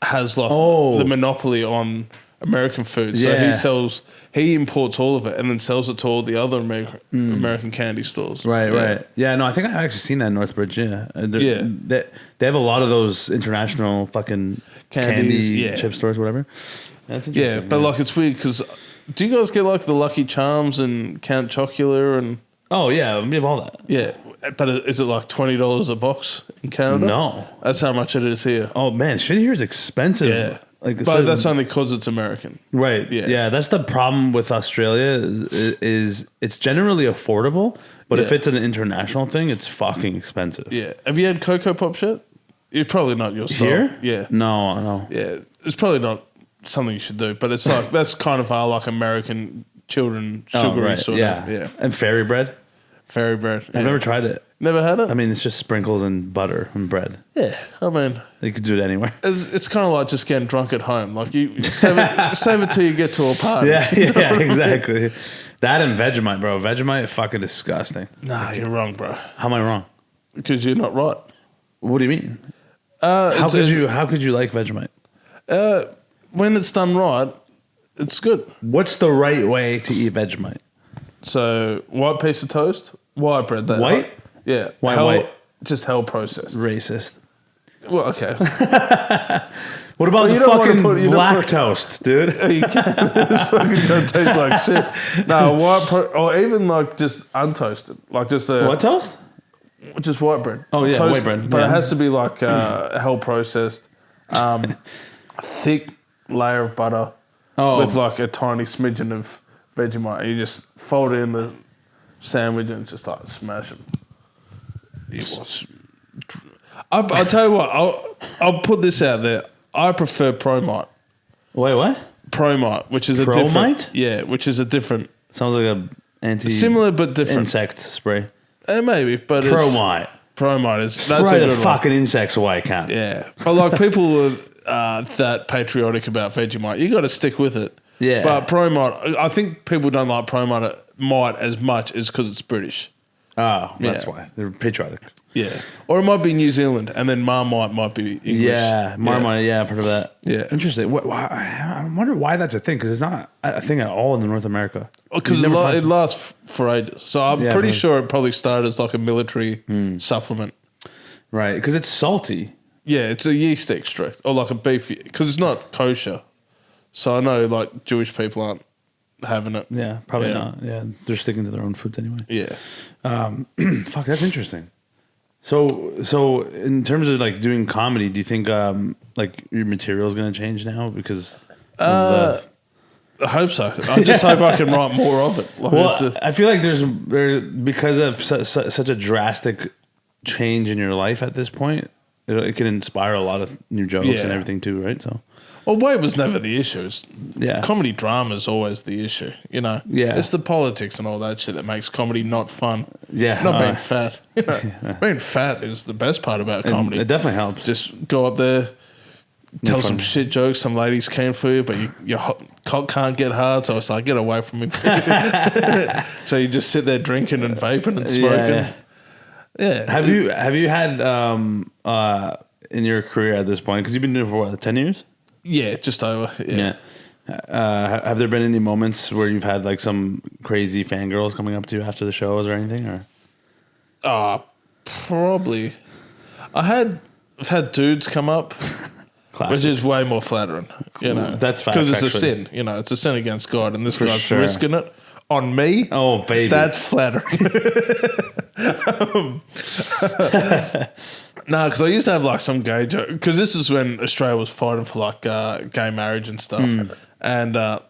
has like the monopoly on American food. So he imports all of it and then sells it to all the other American candy stores. Right. Yeah, no, I think I've actually seen that in Northbridge. Yeah. They have a lot of those international fucking candy chip stores, whatever. That's interesting. Yeah, but like it's weird because do you guys get like the Lucky Charms and Count Chocula and... Oh, yeah, we have all that. Yeah, but is it like $20 a box in Canada? No. That's how much it is here. Oh, man, shit here is expensive. Yeah. But that's only because it's American. Right. Yeah, that's the problem with Australia is it's generally affordable, but if it's an international thing, it's fucking expensive. Yeah. Have you had Cocoa Pops yet? It's probably not your style. Here? Yeah. No. Yeah. It's probably not something you should do, but it's like that's kind of our like American children sugary sort of. Yeah. And fairy bread? Fairy bread. I've never tried it. Never had it? I mean, it's just sprinkles and butter and bread. Yeah. I mean... You could do it anywhere. It's kind of like just getting drunk at home. Like, you save it till you get to a party. Yeah, exactly. That and Vegemite, bro. Vegemite is fucking disgusting. Nah, you're wrong, bro. How am I wrong? Because you're not right. What do you mean? How could you like Vegemite? When it's done right, it's good. What's the right way to eat Vegemite? So white piece of toast, white bread. White? Yeah. Why white? Just hell processed. Racist. Well, okay. What about the fucking black toast, dude? You can't. It's fucking gonna taste like shit. No, or even like just untoasted, like just a what toast? Just white bread. Oh yeah, white bread. But it has to be like hell processed, thick layer of butter with like a tiny smidgen of Vegemite. You just fold it in the sandwich and just like smash it. It was. I'll tell you what. I'll put this out there. I prefer Promite. Wait, what? Promite, which is a different. Yeah, which is a different. Sounds like a similar but different insect spray. Maybe, but Promite. Promite is spray the fucking insects away, can't. Yeah, but like people are that patriotic about Vegemite, you got to stick with it. Yeah, but Promite, I think people don't like Promite as much as because it's British. Oh, that's why they're patriotic. Yeah, or it might be New Zealand, and then Marmite might be English. Yeah, Marmite. Yeah, I've heard of that. Yeah, interesting. I wonder why that's a thing because it's not a thing at all in North America. Because it lasts for ages. So I'm pretty sure it probably started as like a military supplement. Right, because it's salty. Yeah, it's a yeast extract or like a beef because it's not kosher. So I know like Jewish people aren't having it. Yeah, probably not. Yeah, they're sticking to their own foods anyway. Yeah. Fuck, that's interesting. So in terms of like doing comedy, do you think like your material is going to change now because? I hope so. I just hope I can write more of it. Like I feel like there's because of such a drastic change in your life at this point, it can inspire a lot of new jokes and everything too, right? So. Well, weight was never the issue. Comedy drama is always the issue, you know? Yeah. It's the politics and all that shit that makes comedy not fun. Yeah. Not being fat. You know? Being fat is the best part about comedy. It definitely helps. Just go up there, tell some shit jokes, some ladies came for you, but your cock can't get hard, so it's like, get away from me. So you just sit there drinking and vaping and smoking. Yeah. Have you had, in your career at this point, because you've been doing it for what, 10 years? Yeah, just over. Yeah. Have there been any moments where you've had like some crazy fangirls coming up to you after the shows or anything? Or probably. I've had dudes come up, which is way more flattering. Cool. You know, that's fact because it's a sin. You know, it's a sin against God, and this guy's risking it on me. Oh, baby, that's flattering. No, because I used to have like some gay joke. Because this is when Australia was fighting for like gay marriage and stuff. And I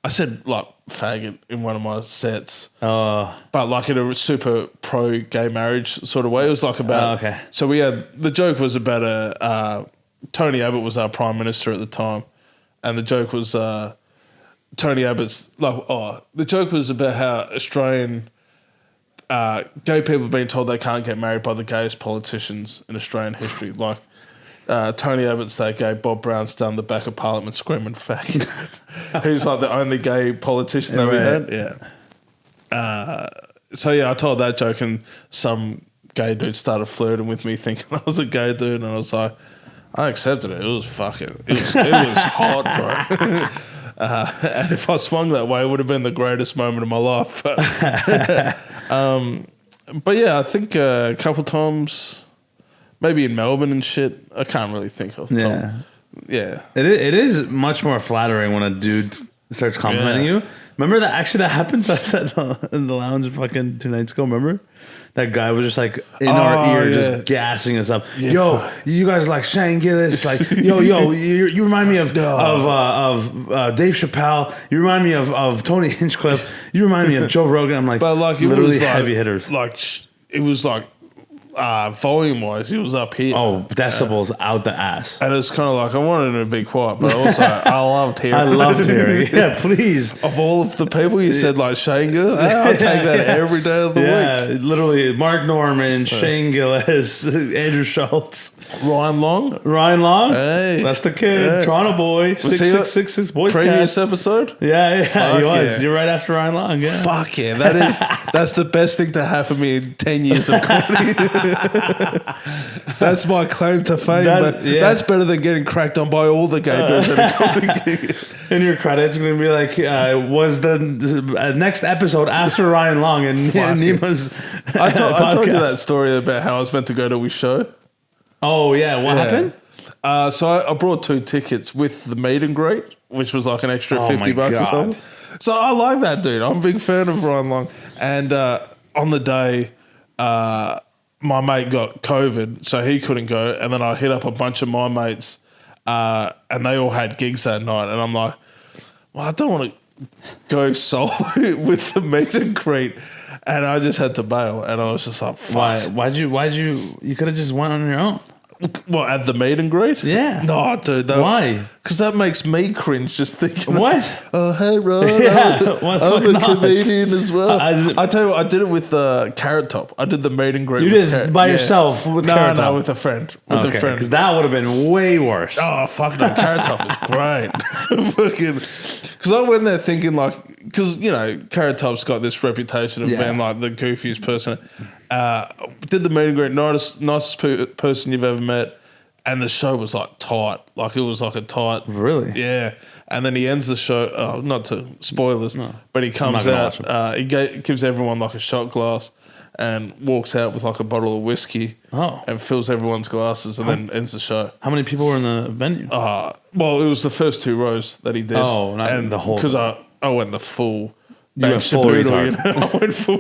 said like faggot in one of my sets. But like in a super pro gay marriage sort of way. It was like about. Okay. So the joke was about Tony Abbott was our prime minister at the time. And the joke was Tony Abbott's the joke was about how Australian. Gay people have been told they can't get married by the gayest politicians in Australian history. Like Tony Abbott's that gay, Bob Brown's down the back of Parliament screaming faggot. Who's like the only gay politician that we had. Yeah. So I told that joke and some gay dude started flirting with me thinking I was a gay dude and I was like, I accepted it. It was hot, bro. And if I swung that way, it would have been the greatest moment of my life. But yeah, I think a couple times, maybe in Melbourne and shit. I can't really think of the time. Yeah. It is much more flattering when a dude starts complimenting you. Remember that happened to us in the lounge fucking 2 nights ago, remember? That guy was just like in our ear, just gassing us up. Yeah, yo, you guys like Shane Gillis, like yo, you remind me of Dave Chappelle. You remind me of Tony Hinchcliffe. You remind me of Joe Rogan. I'm like, but like literally heavy hitters. Like it was like volume wise, it was up here. Oh, decibels out the ass. And it's kind of like, I wanted to be quiet, but also I loved hearing. I loved hearing it. Yeah, please. Of all of the people, you said like Shane Gill. I'll take that every day of the week. Yeah, literally Mark Norman, Shane Gillis, Andrew Schultz. Ryan Long. Hey. That's the kid. Hey. Toronto boy. 6666 boys previous cast. Episode? Yeah, he was. Yeah. You're right after Ryan Long, yeah. Fuck yeah. That's the best thing to happen to me in 10 years of comedy. That's my claim to fame. That's better than getting cracked on by all the gay dudes at a comedy gig. In your credits, it's going to be like, was the next episode after Ryan Long and Neema's I told you that story about how I was meant to go to his show. Oh, yeah. What happened? So I brought 2 tickets with the meet and greet, which was like an extra $50 or something. So I like that dude. I'm a big fan of Ryan Long. And on the day, my mate got COVID, so he couldn't go. And then I hit up a bunch of my mates, and they all had gigs that night. And I'm like, well, I don't want to go solo with the meet and greet. And I just had to bail. And I was just like, fuck. Why'd you could have just went on your own. What, at the meet and greet? Yeah. No, dude. Why? Because that makes me cringe just thinking. What? Oh, hey, Ron. I'm a comedian as well. I tell you what, I did it with Carrot Top. I did the meet and greet. You did by yourself with Carrot Top? No, with a friend. With a friend. Because that would have been way worse. Oh, fuck no. Carrot Top is great. Fucking. Because I went there thinking like, because, you know, Carrot Top's got this reputation of being like the goofiest person. Did the meet and greet, nicest person you've ever met, and the show was like tight. Like it was like a tight. Really? Yeah. And then he ends the show, not to spoilers, but he comes out, he gives everyone like a shot glass and walks out with like a bottle of whiskey and fills everyone's glasses and then ends the show. How many people were in the venue? Well, it was the first 2 rows that he did. Oh, not the whole. Because I went the full. You went full retard. I went full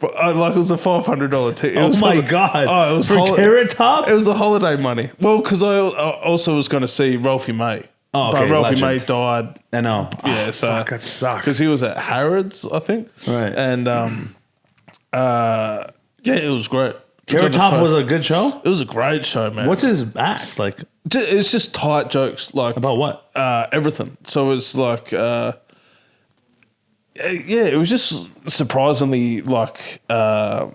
but it was a $500 ticket. Oh my God. Oh, it was for Carrot Top? It was the holiday money. Well, because I also was going to see Ralphie May. Oh, okay. But Ralphie May died. I know. Yeah, so fuck, that sucks. Because he was at Harrods, I think. Right. And yeah, it was great. Carrot Top was a good show? It was a great show, man. What's his act like? It's just tight jokes. Like about what? Everything. So it's like yeah, it was just surprisingly like from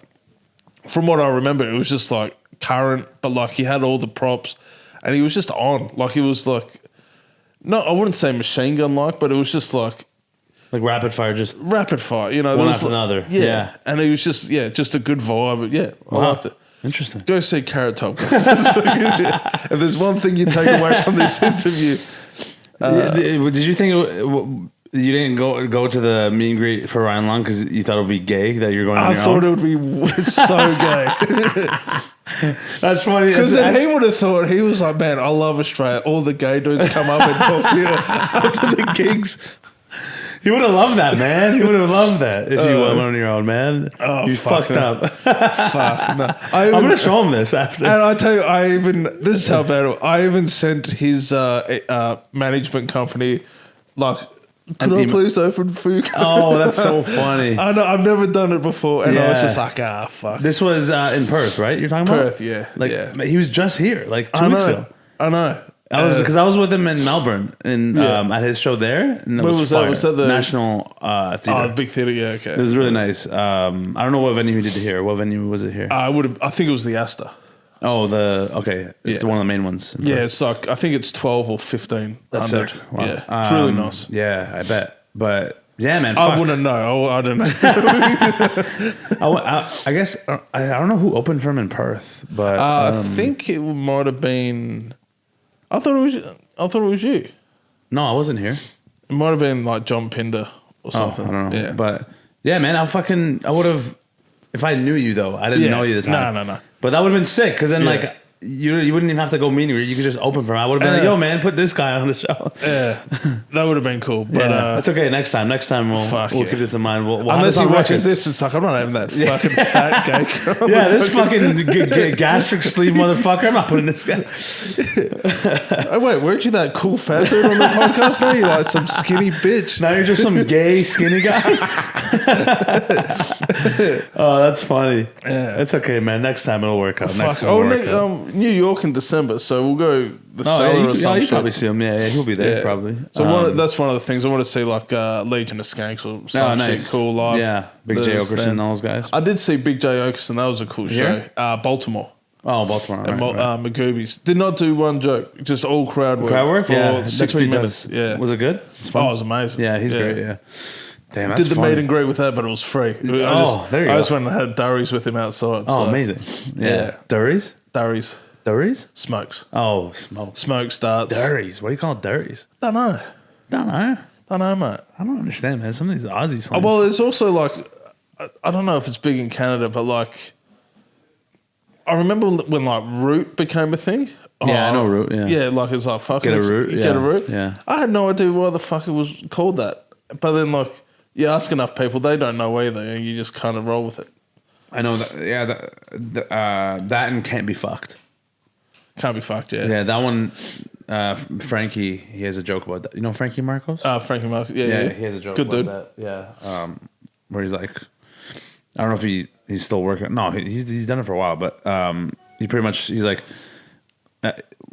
what I remember, it was just like current, but like he had all the props and he was just on. Like he was like, no, I wouldn't say machine gun like, but it was just like rapid fire, just rapid fire, you know, one after another. Yeah. And it was just just a good vibe. Yeah, I liked it. Interesting. Go see Carrot Top. If there's one thing you take away from this interview, did you think you didn't go to the meet and greet for Ryan Long because you thought it would be gay that you're going on your own? I thought it would be so gay. That's funny. Because then he would have thought, he was like, man, I love Australia. All the gay dudes come up and talk to you after the gigs. He would have loved that, man. He would have loved that if you went on your own, man. Oh, you fucked up. Fuck. No. I'm going to show him this after. And I tell you, this is how bad it was. I even sent his management company, like, can I please open food? Oh, that's so funny. I know, I've never done it before. And I was just like, fuck. This was in Perth, right? You're talking about? Perth, yeah. He was just here, like 2 weeks ago. I know. Because I was with him in Melbourne at his show there. And where was that? Was that the National Theatre? Oh, the big theatre. Yeah, okay. It was really nice. I don't know what venue he did it here. What venue was it here? I think it was the Astor. Oh, it's one of the main ones. Yeah, it's like I think it's 12 or 15. That's sick. Wow. Yeah, it's really nice. Yeah, I bet. But yeah, man, I wouldn't know. I don't know. I guess I don't know who opened for him in Perth, but I think it might have been. I thought it was you. No, I wasn't here. It might have been like John Pinder or something. I don't know. Yeah. But yeah, man, I would have if I knew you though. I didn't know you at the time. No. But that would have been sick because then like you wouldn't even have to go meet him. You could just open for him. I would have been like, yo, man, put this guy on the show. Yeah, that would have been cool. But that's okay. Next time we'll keep this in mind. We'll unless he watches this, it's like, I'm not having that fucking fat gay girl. Yeah, this fucking gastric sleeve motherfucker. I'm not putting this guy. Oh, wait, weren't you that cool fat dude on the podcast? Now you're like some skinny bitch. Now you're just some gay skinny guy. Oh, that's funny. Yeah, it's okay, man. Next time it'll work out. Next time New York in December, so we'll go the cellar or something. You probably see him. Yeah, he'll be there probably. So that's one of the things I want to see, like Legion of Skanks or something shit cool live. Yeah, Big J Okerson and all those guys. I did see Big J Okerson. That was a cool show. Baltimore. Oh, Baltimore. And McGoobies. Did not do one joke. Just all crowd work. For 60 minutes. Yeah. Was it good? It was amazing. Yeah, he's great. Yeah. Damn, that's did the meet and great with that, but it was free. There you go. I just went and had durries with him outside. Oh, amazing. Yeah. Durries? Durries? Smokes. Oh, smoke. Smoke starts. Durries. What do you call durries? Don't know, mate. I don't understand, man. Some of these Aussie slangs. Well, it's also like, I don't know if it's big in Canada, but like, I remember when like root became a thing. Yeah, I know root. Yeah. Yeah, like it's like fucking get a root. Get a root. Yeah. I had no idea why the fuck it was called that. But then like, you ask enough people, they don't know either, and you just kind of roll with it. I know that. Yeah, that and can't be fucked. Can't be fucked. Yeah. Yeah, that one. Frankie, he has a joke about that. You know Frankie Marcos? Frankie Marcos. Yeah, he has a joke Good about dude. that. Yeah. Where he's like, I don't know if he's still working. No, he's done it for a while, but he's like,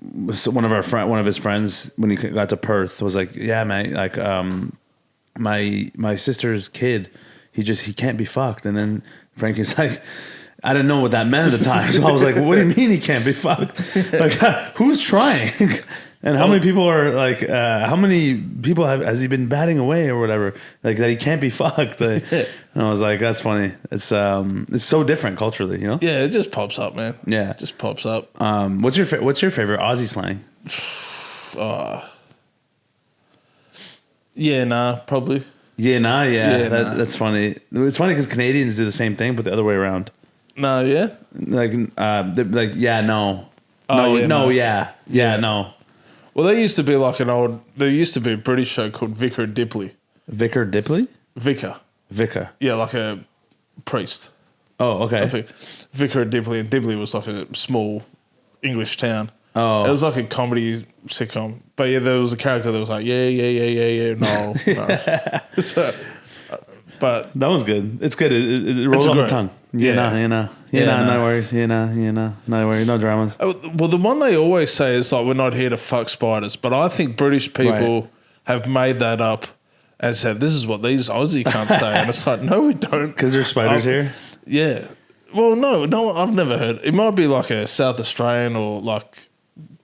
one of his friends when he got to Perth was like, yeah, man, like my sister's kid, he can't be fucked. And then Frankie's like, I didn't know what that meant at the time, so I was like, what do you mean he can't be fucked? Like, who's trying? And how many people are like, how many people has he been batting away or whatever, like that he can't be fucked? And I was like, that's funny. It's so different culturally, you know? Yeah, it just pops up, man. Yeah, it just pops up. What's your favorite Aussie slang? Yeah, nah, probably. Yeah, nah, yeah. That's funny. It's funny because Canadians do the same thing, but the other way around. Nah, yeah. Like yeah, no. Oh, No. Well, there used to be a British show called Vicar Dipley. Vicar Dipley? Vicar. Yeah, like a priest. Oh, okay. Vicar Dipley, and Dibley was like a small English town. Oh. It was like a comedy sitcom. But yeah, there was a character that was like, yeah, no. So, but that was good. It's good. It rolls off the tongue. No worries. No worries. No dramas. Well, the one they always say is like, we're not here to fuck spiders. But I think British people have made that up and said, this is what these Aussie cunts say. And it's like, no, we don't. Because there's spiders here? Yeah. Well, no, I've never heard. It might be like a South Australian or like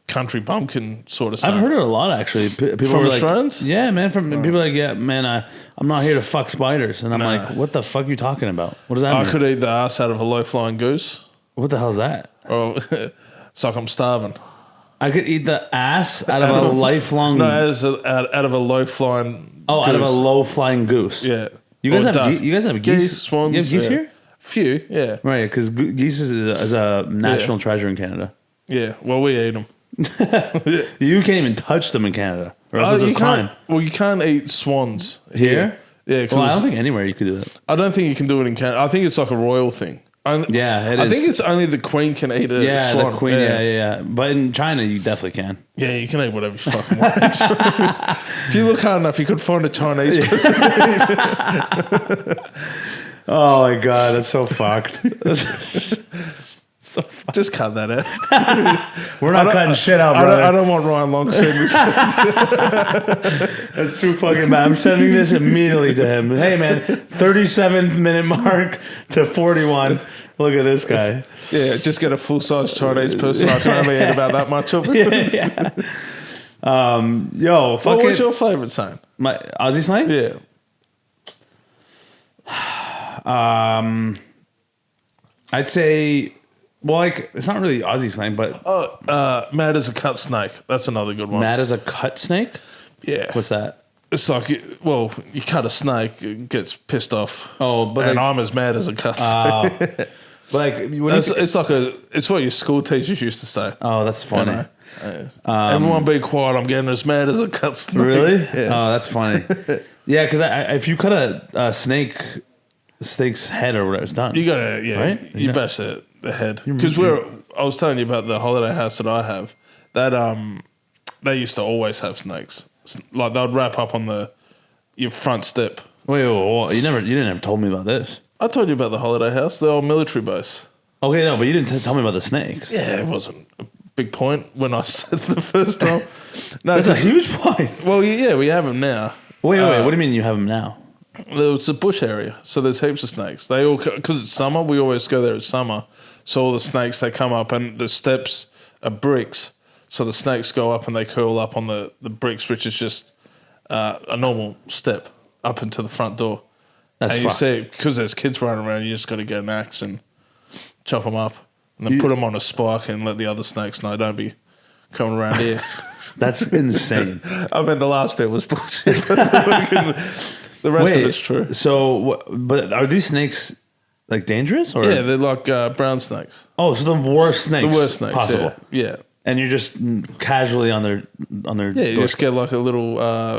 country bumpkin sort of thing. I've heard it a lot, actually. People from were Australians? Like, yeah, man. People are like, yeah, man, I'm not here to fuck spiders. And I'm like, what the fuck are you talking about? What does that mean? I could eat the ass out of a low-flying goose. What the hell's that? Or it's like I'm starving. I could eat the ass out of a lifelong... No, out of a low-flying goose. Out of a low-flying goose. Yeah. You guys have geese? Swans. You have geese here? Few, yeah. Right, because geese is a national treasure in Canada. Yeah, well, we eat them. You can't even touch them in Canada, or else it's a crime. Well, you can't eat swans here. Yeah, well, I don't think anywhere you could do it. I don't think you can do it in Canada. I think it's like a royal thing. It is. I think it's only the Queen can eat a swan. The Queen. Yeah. But in China, you definitely can. Yeah, you can eat whatever you fucking want. If you look hard enough, you could find a Chinese person. Oh my god, that's so fucked. So just cut that out. We're not cutting shit out, brother. I don't want Ryan Long sending me. That's too fucking bad. I'm sending this immediately to him. Hey man, 37th minute mark to 41. Look at this guy. Yeah, just get a full size Chinese person. I can only eat about that much of it. Yeah. Yo, fucking. What's your favorite saying? My Aussie slang? Yeah. I'd say. Well, like, it's not really Aussie slang, but... mad as a cut snake. That's another good one. Mad as a cut snake? Yeah. What's that? It's like, well, you cut a snake, it gets pissed off. Oh, but... And I'm as mad as a cut snake. But like, it's what your school teachers used to say. Oh, that's funny. You know? Everyone be quiet. I'm getting as mad as a cut snake. Really? Yeah. Oh, that's funny. Yeah, because if you cut a snake's head or whatever, it's done. You gotta, right? You bash the head. Because I was telling you about the holiday house that I have. That they used to always have snakes. Like they'd wrap up on your front step. Wait, you didn't ever told me about this. I told you about the holiday house, the old military base. Okay, no, but you didn't tell me about the snakes. Yeah, it wasn't a big point when I said the first time. No, That's a huge point. Well, yeah, we have them now. Wait, what do you mean you have them now? It's a bush area, so there's heaps of snakes. They all, because it's summer, we always go there in summer. So all the snakes, they come up, and the steps are bricks. So the snakes go up and they curl up on the bricks, which is just a normal step up into the front door. That's and fucked. you see, because there's kids running around, you just got to get an axe and chop them up, and then put them on a spike and let the other snakes know, don't be coming around here. That's insane. I mean, the last bit was bullshit. The rest of it's true. So, but are these snakes like dangerous? Or? Yeah, they're like brown snakes. Oh, so the worst snakes, The worst snakes possible. Yeah. And you're just casually on their. Yeah, you just get like a little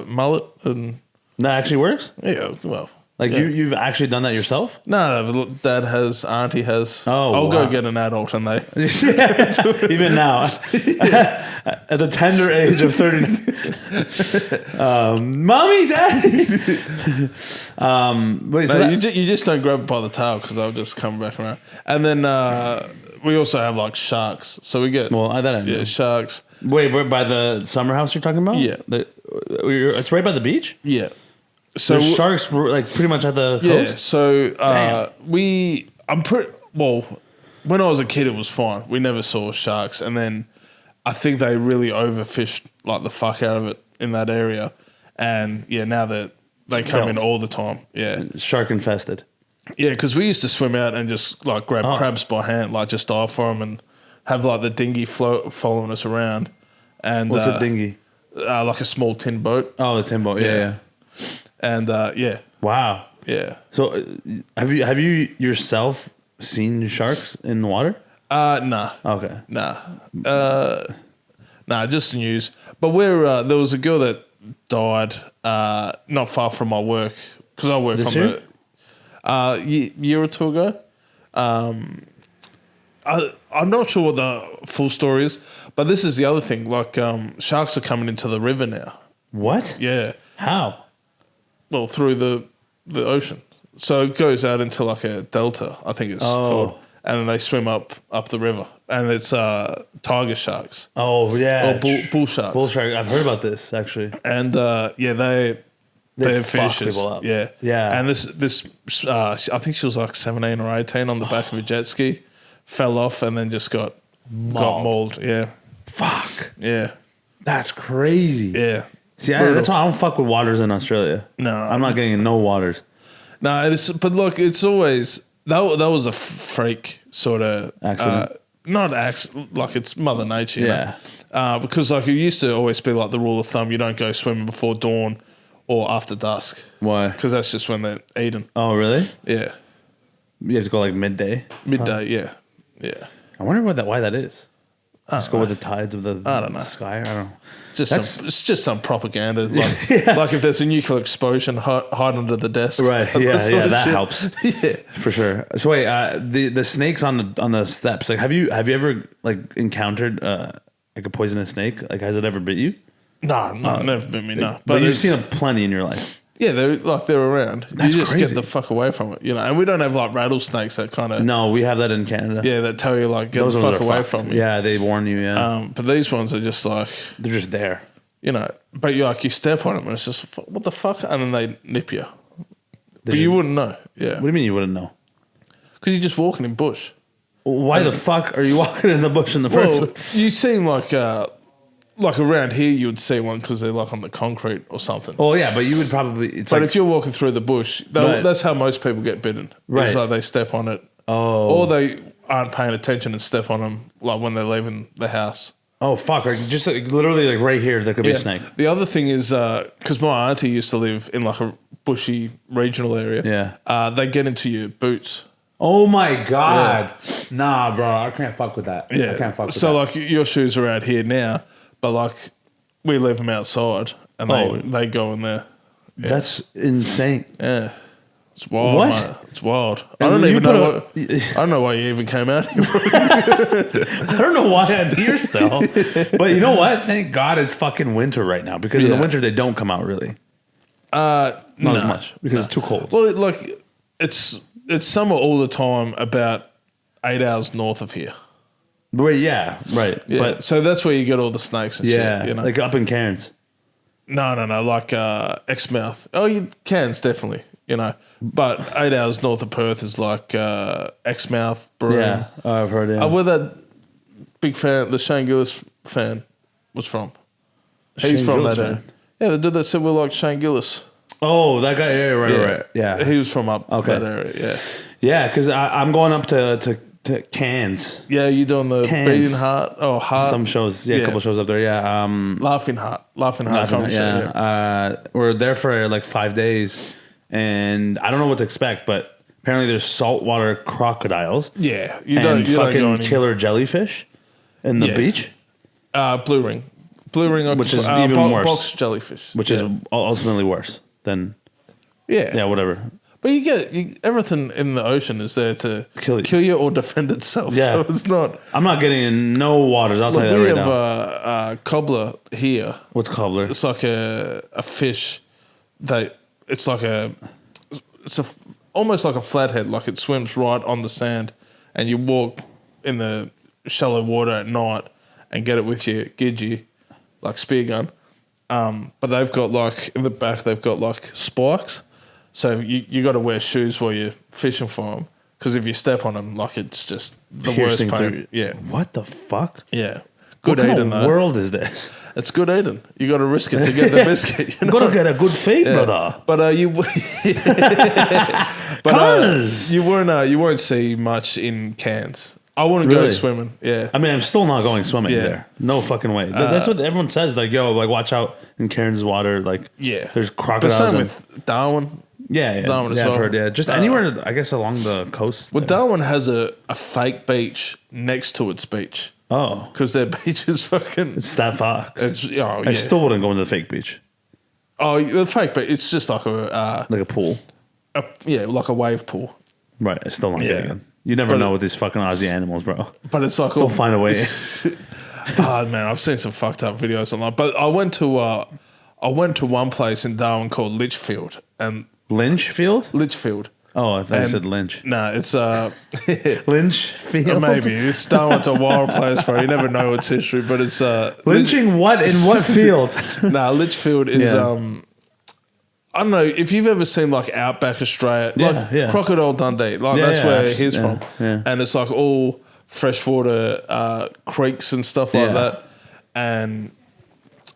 mullet and That actually works. yeah, well. Like yeah. you've actually done that yourself? No, but Dad has, Auntie has. Oh, I'll go wow. get an adult and they. Even now, at the tender age of 30. Mommy, Daddy. Wait, so you just don't grab it by the tail because they'll just come back around. And then we also have like sharks. So we get that I know. sharks. Wait, we're by the summer house you're talking about? Yeah. It's right by the beach? Yeah. So So sharks were like pretty much at the yeah. coast? So Damn. when I was a kid, it was fine. We never saw sharks, and then I think they really overfished like the fuck out of it in that area, and yeah, now that they come in all the time, yeah, Shark infested. yeah, because we used to swim out and just like grab crabs by hand, like just dive for them and have like the dinghy following us around. And What's a dinghy? Like a small tin boat. Oh, the tin boat. Yeah. And yeah, Wow. yeah. So have you yourself seen sharks in the water? Nah. Okay. Nah, just news. But there was a girl that died not far from my work because I work This on year? the year or two ago. I'm not sure what the full story is, but this is the other thing. Like sharks are coming into the river now. What? Yeah, How? well through the ocean. So it goes out into like a delta, I think it's called, and then they swim up the river, and it's tiger sharks. Oh yeah. Or bull sharks. Bull shark. I've heard about this actually. And they're fuck vicious. people up. Yeah, Yeah. And this I think she was like 17 or 18 on the back of a jet ski, fell off and then just got mauled. Yeah, Fuck. yeah, That's crazy. yeah. See, Brutal. that's why I don't fuck with waters in Australia. No. I'm not getting in no waters. No, but look, it's always that was a freak sort of Accident. Not accident, like it's Mother Nature. You Yeah. know? Because like it used to always be like the rule of thumb: you don't go swimming before dawn or after dusk, Why? because that's just when they're eating. Oh, really? Yeah, You have to go like midday. midday. Yeah, yeah. I wonder why that is. Just go with the tides of the I don't know. sky. I don't know. It's just some propaganda. Like, like if there's a nuclear explosion, hide under the desk. Right. Yeah. sort Yeah. of That shit. helps Yeah. for sure. So wait, the snakes on the steps. Like, have you ever like encountered like a poisonous snake? Like, has it ever bit you? No, never been me. No, But you've it's- seen them plenty in your life. Yeah, they're around. That's you just crazy. get the fuck away from it, you know. And we don't have like rattlesnakes that kind of No, we have that in Canada. yeah that tell you like get Those the ones fuck are away fucked. from me. Yeah, they warn you. Yeah, But these ones are just like they're just there. you know. But you step on them and it's just what the fuck, and then they nip you. But you wouldn't know. Yeah, What do you mean you wouldn't know? because you're just walking in bush. Why the fuck are you walking in the bush in the first Well, place? you seem like around here you would see one because they're like on the concrete or something. Oh yeah, but you would probably. It's But like if you're walking through the bush, Right. that's how most people get bitten. Right. It's like they step on it. Oh. Or they aren't paying attention and step on them like when they're leaving the house. oh fuck, like just like, literally like right here there could be a snake. The other thing is because my auntie used to live in like a bushy regional area. Yeah. They get into your boots. Oh my God. Yeah. Nah, bro. I can't fuck with that. Yeah. I can't fuck with so, that. like, your shoes are out here now, but, like, we leave them outside and they go in there. Yeah. That's insane. Yeah. It's wild, what? Mate. It's wild. And I don't know why you even came out here. I don't know why I'm here still. But you know what? Thank God it's fucking winter right now. Because in the winter, they don't come out really. Not as much. Because it's too cold. Well, like, it's summer all the time about 8 hours north of here. Wait, yeah, right. Yeah. But, so that's where you get all the snakes and shit. You know? Like up in Cairns. No. Like Exmouth. Oh, Cairns, definitely. You know, but 8 hours north of Perth is like Exmouth, Broome. Yeah, I've heard it. Where that big fan, the Shane Gillis fan, was from. He's from that area. Yeah, the dude that said we're like Shane Gillis. Oh, that guy. Yeah, right. Yeah, he was from up that area. Yeah, yeah, because I'm going up to Cairns. Yeah, you doing the Beating Heart? Oh, Heart. Some shows, a couple shows up there. Yeah, Laughing Heart. Yeah, we're there for like 5 days. And I don't know what to expect, but apparently there's saltwater crocodiles. Yeah, you fucking killer jellyfish in the beach. Blue ring, which is even worse. Box jellyfish, which is ultimately worse than whatever. But you get everything in the ocean is there to kill you or defend itself. Yeah. So it's not. I'm not getting in no waters. I'll tell you that right now. We have cobbler here. What's cobbler? It's like a fish that. It's almost like a flathead, like it swims right on the sand, and you walk in the shallow water at night and get it with your gidgee, like spear gun. But they've got like in the back, they've got like spikes, so you got to wear shoes while you're fishing for them, because if you step on them, like it's just the worst pain. Yeah. What the fuck? Yeah. Good what kind of world is this? It's good eating. You got to risk it to get the biscuit. You got to get a good feed, brother. But you won't see much in Cairns. I want to go swimming. Yeah. I mean, I'm still not going swimming there. No fucking way. That's what everyone says. Like, yo, like watch out in Cairns water. Like, there's crocodiles. But same with Darwin. Yeah. Darwin as well. I've heard. Yeah, just anywhere. I guess along the coast. Well, Darwin has a fake beach next to its beach. Oh, because their beach is fucking. It's that far. I still wouldn't go into the fake beach. Oh, the fake beach. It's just like a pool. Like a wave pool. Right. It's still not getting in. You never know with these fucking Aussie animals, bro. But it's like they'll find a way. Oh man, I've seen some fucked up videos online. But I went to one place in Darwin called Litchfield and Litchfield. Oh, I thought you said Lynch. No, it's Lynchfield. Maybe it's Darwin's a wild place, bro. You never know its history, but it's lynching. What in what field? Litchfield is I don't know if you've ever seen like Outback Australia, like Crocodile Dundee, like that's where he's from, and it's like all freshwater creeks and stuff like that, and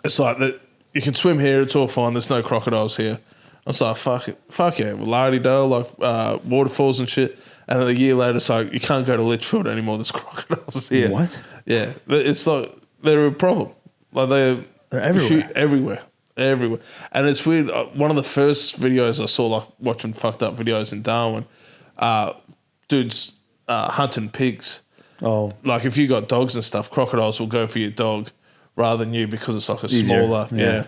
it's like that you can swim here, it's all fine. There's no crocodiles here. I was like, fuck yeah, la-di-do, like waterfalls and shit. And then a year later, it's like, you can't go to Litchfield anymore. There's crocodiles here. What? Yeah. It's like, they're a problem. Like, they're everywhere. Everywhere. And it's weird. One of the first videos I saw, like, watching fucked up videos in Darwin, dudes hunting pigs. Oh. Like, if you got dogs and stuff, crocodiles will go for your dog rather than you because it's like a smaller. Yeah.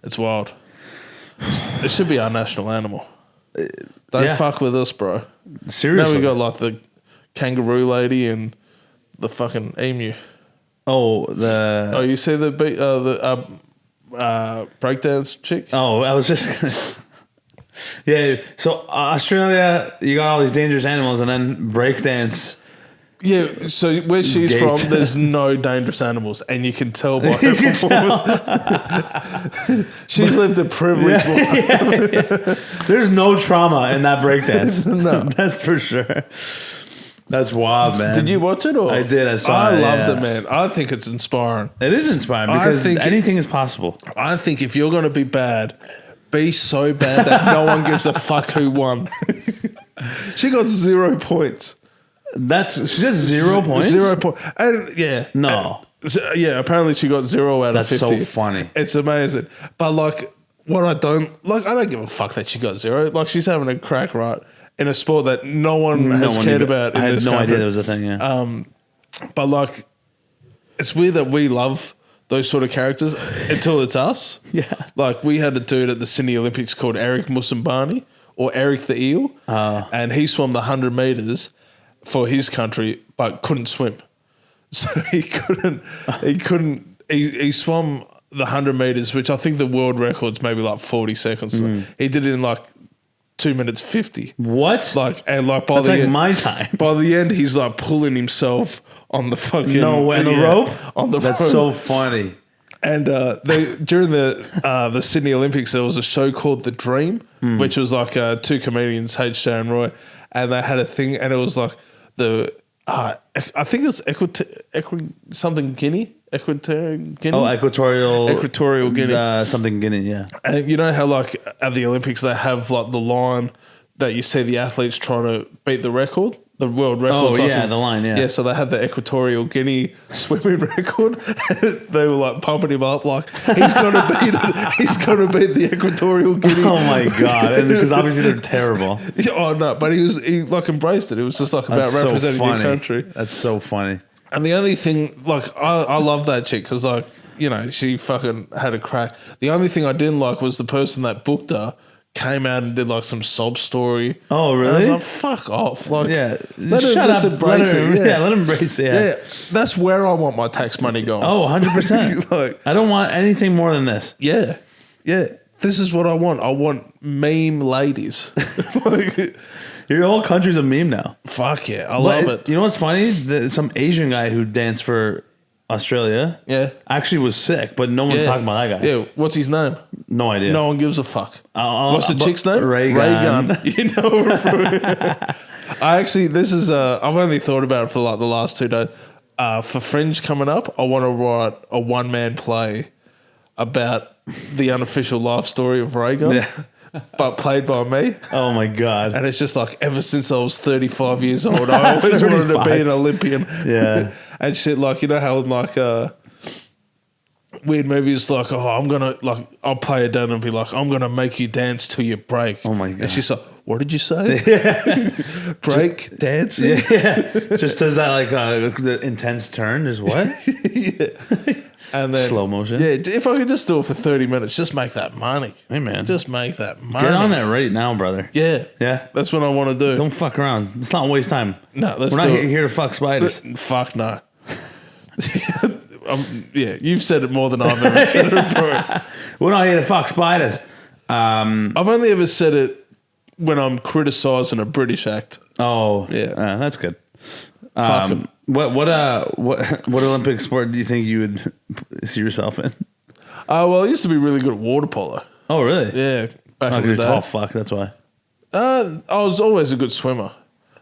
It's wild. It should be our national animal. Don't fuck with us, bro. Seriously. Now we got like the kangaroo lady and the fucking emu. Oh, you see the breakdance chick? Oh, I was just. Yeah. So Australia, you got all these dangerous animals, and then breakdance. Yeah, so where she's from, there's no dangerous animals, and you can tell by her performance. She's lived a privileged life. There's no trauma in that breakdance. No. That's for sure. That's wild, man. Did you watch it? Or? I did. I saw it. I loved it, man. I think it's inspiring. It is inspiring because anything is possible. I think if you're going to be bad, be so bad that no one gives a fuck who won. She got 0 points. She just 0 points? 0 points. And No. Apparently she got 0 out of 50. That's so funny. It's amazing. But like, what I don't give a fuck that she got 0. Like, she's having a crack, right? in a sport that no one has cared about in this country. I had no idea there was a thing, yeah. But like, it's weird that we love those sort of characters until it's us. Yeah. Like, we had a dude at the Sydney Olympics called Eric Musambani, or Eric the Eel, and he swam the 100 meters for his country, but couldn't swim. So he swam the 100 meters, which I think the world record's maybe like 40 seconds. He did it in like 2 minutes 50. What? Like, and like by the end, my time. By the end, he's like pulling himself on the fucking rope. On the That's rope. so funny. And during the Sydney Olympics, there was a show called The Dream, which was like two comedians, HJ and Roy, and they had a thing, and it was like I think it was something Guinea. Equatorial Guinea. Oh, Equatorial Guinea. Something Guinea, yeah. And you know how like at the Olympics they have like the line that you see the athletes trying to beat the record, the world record. Oh yeah, the line, yeah. Yeah, so they had the Equatorial Guinea swimming record. They were like pumping him up, like he's gonna beat it. He's gonna beat the Equatorial Guinea. Oh my god! Because obviously they're terrible. Oh no, but he like embraced it. It was just like about representing your country. That's so funny. And the only thing, like, I love that chick because, like, you know, she fucking had a crack. The only thing I didn't like was the person that booked her came out and did, like, some sob story. Oh, really? And I was like, fuck off. Like, yeah. Let her just embrace it. Yeah, let him embrace it. Yeah. That's where I want my tax money going. Oh, 100%. Like, I don't want anything more than this. Yeah. Yeah. This is what I want. I want meme ladies. Like, your whole country's a meme now. Fuck yeah. I love it. You know what's funny? Some Asian guy who danced for Australia actually was sick, but no one's talking about that guy. Yeah. What's his name? No idea. No one gives a fuck. What's the chick's name? Ray Gun. You know. I actually, this is, I've only thought about it for like the last 2 days. For Fringe coming up, I want to write a one-man play about the unofficial life story of Ray Gun. Yeah. But played by me. Oh my god! And it's just like ever since I was 35 years old, I always wanted to be an Olympian. Yeah, and shit like, you know how in like weird movies like, oh, I'm gonna like, I'll play it down and be like, I'm gonna make you dance till you break. Oh my god! And she's like, what did you say? Break dancing? Yeah, just does that like the intense turn is what? Yeah. And then slow motion. Yeah, if I could just do it for 30 minutes, just make that money. Hey man, just make that money. Get on that right now, brother. Yeah, yeah, that's what I want to do. Don't fuck around. It's not waste time. No, we're not here to fuck spiders. Fuck no. Yeah, you've said it more than I've ever said it before. We're not here to fuck spiders. I've only ever said it when I'm criticising a British act. Oh, yeah, that's good. Fuck 'em. What Olympic sport do you think you would see yourself in? Well, I used to be really good at water polo. Oh, really? Yeah, back in the day. Tall fuck, that's why. I was always a good swimmer.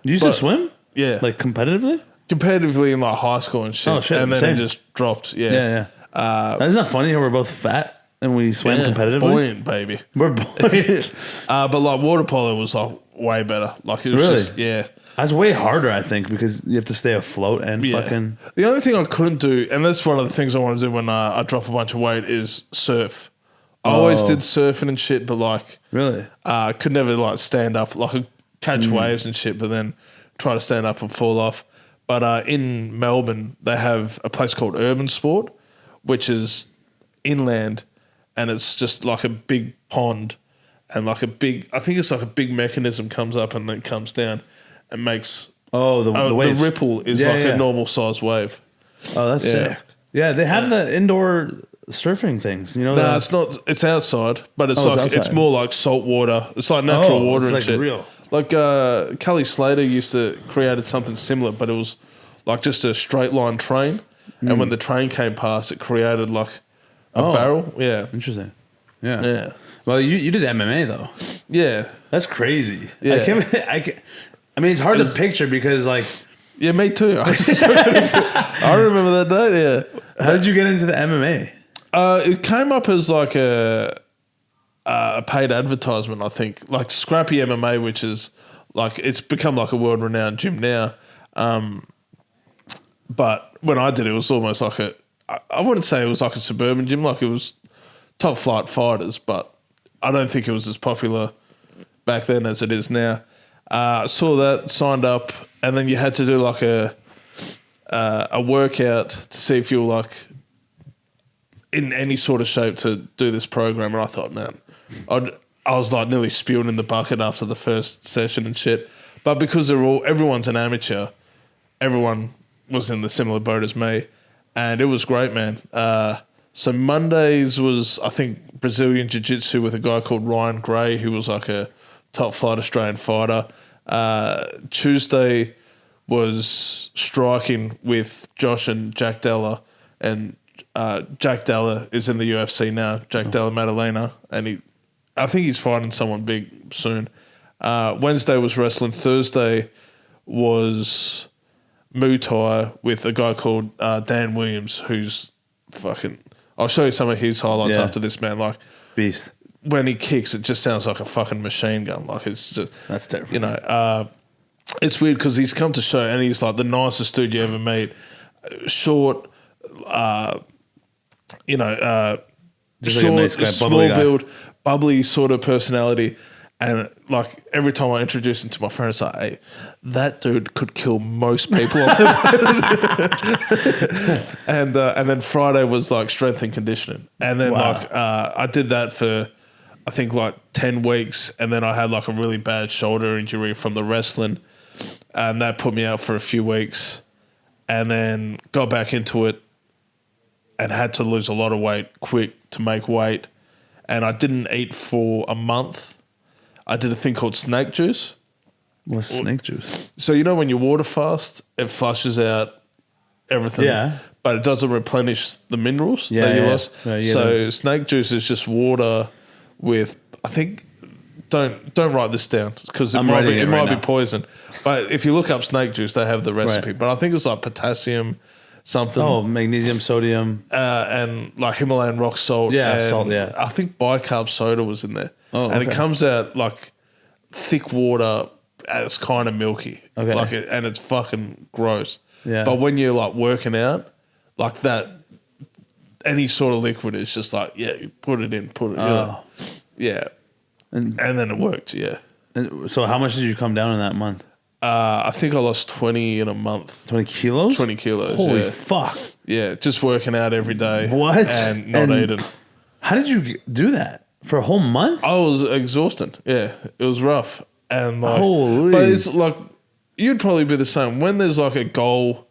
You used to swim? Yeah. Like competitively? Competitively in like high school and shit. Oh, shit. And then Same. it just dropped. Yeah. Yeah. Isn't that funny how we're both fat and we swam competitively? Buoyant, baby. We're buoyant. But like water polo was like way better. Like it was just, yeah. That's way harder, I think, because you have to stay afloat and fucking... The only thing I couldn't do, and that's one of the things I want to do when I drop a bunch of weight, is surf. I always did surfing and shit, but like... Really? Could never like stand up. Like I'd catch waves and shit, but then try to stand up and fall off. But in Melbourne, they have a place called Urban Sport, which is inland, and it's just like a big pond and like a big... I think it's like a big mechanism comes up and then comes down. It makes the waves. The ripple is a normal size wave. Oh, that's sick. Yeah, they have the indoor surfing things. You know, no, it's not. It's outside, but it's more like salt water. It's like natural water and like shit. Real. Like Kelly Slater used to created something similar, but it was like just a straight line train, and when the train came past, it created like a barrel. Yeah, interesting. Yeah, yeah. Well, you did MMA though. Yeah, that's crazy. Yeah, I mean, it's hard to picture because, like... Yeah, me too. I remember that day, yeah. How did you get into the MMA? It came up as like a paid advertisement, I think. Like Scrappy MMA, which is like... It's become like a world-renowned gym now. But when I did it, it was almost like a... I wouldn't say it was like a suburban gym. Like it was top-flight fighters, but I don't think it was as popular back then as it is now. Saw that, signed up, and then you had to do like a workout to see if you were like in any sort of shape to do this program. And I thought, man, I was like nearly spewing in the bucket after the first session and shit. But because everyone's an amateur, everyone was in the similar boat as me, and it was great, man. So Mondays was, I think, Brazilian Jiu-Jitsu with a guy called Ryan Gray, who was like a top flight Australian fighter. Tuesday was striking with Josh and Jack Della, and Jack Della is in the UFC now, Jack Della Maddalena, and I think he's fighting someone big soon. Wednesday was wrestling. Thursday was Muay Thai with a guy called Dan Williams, who's fucking... I'll show you some of his highlights after this, man. Like, beast. When he kicks, it just sounds like a fucking machine gun. Like, it's just... That's terrible. You know, it's weird because he's come to show, and he's like the nicest dude you ever meet. Short, you know, just short, like a nice guy, small build, bubbly sort of personality. And like every time I introduce him to my friends, it's like, hey, that dude could kill most people on the and then Friday was like strength and conditioning. And then I did that for I think like 10 weeks, and then I had like a really bad shoulder injury from the wrestling, and that put me out for a few weeks, and then got back into it and had to lose a lot of weight quick to make weight. And I didn't eat for a month. I did a thing called snake juice. What's snake juice? So you know when you water fast, it flushes out everything. Yeah. But it doesn't replenish the minerals that you lost. So snake juice is just water with, I think, don't write this down because it might be poison. But if you look up snake juice, they have the recipe. But I think it's like potassium something. Oh, magnesium, sodium. And like Himalayan rock salt. Yeah, salt, yeah. I think bicarb soda was in there. Oh, and it comes out like thick water, and it's kind of milky. Okay. Like and it's fucking gross. Yeah. But when you're like working out, like that, any sort of liquid is just like, yeah, you put it in, yeah. And then it worked, yeah. And so how much did you come down in that month? I think I lost 20 in a month. 20 kilos? 20 kilos. Holy yeah. fuck. Yeah, just working out every day. What? And not eating. How did you do that? For a whole month? I was exhausted. Yeah, it was rough. And like, holy. But it's like, you'd probably be the same. When there's like a goal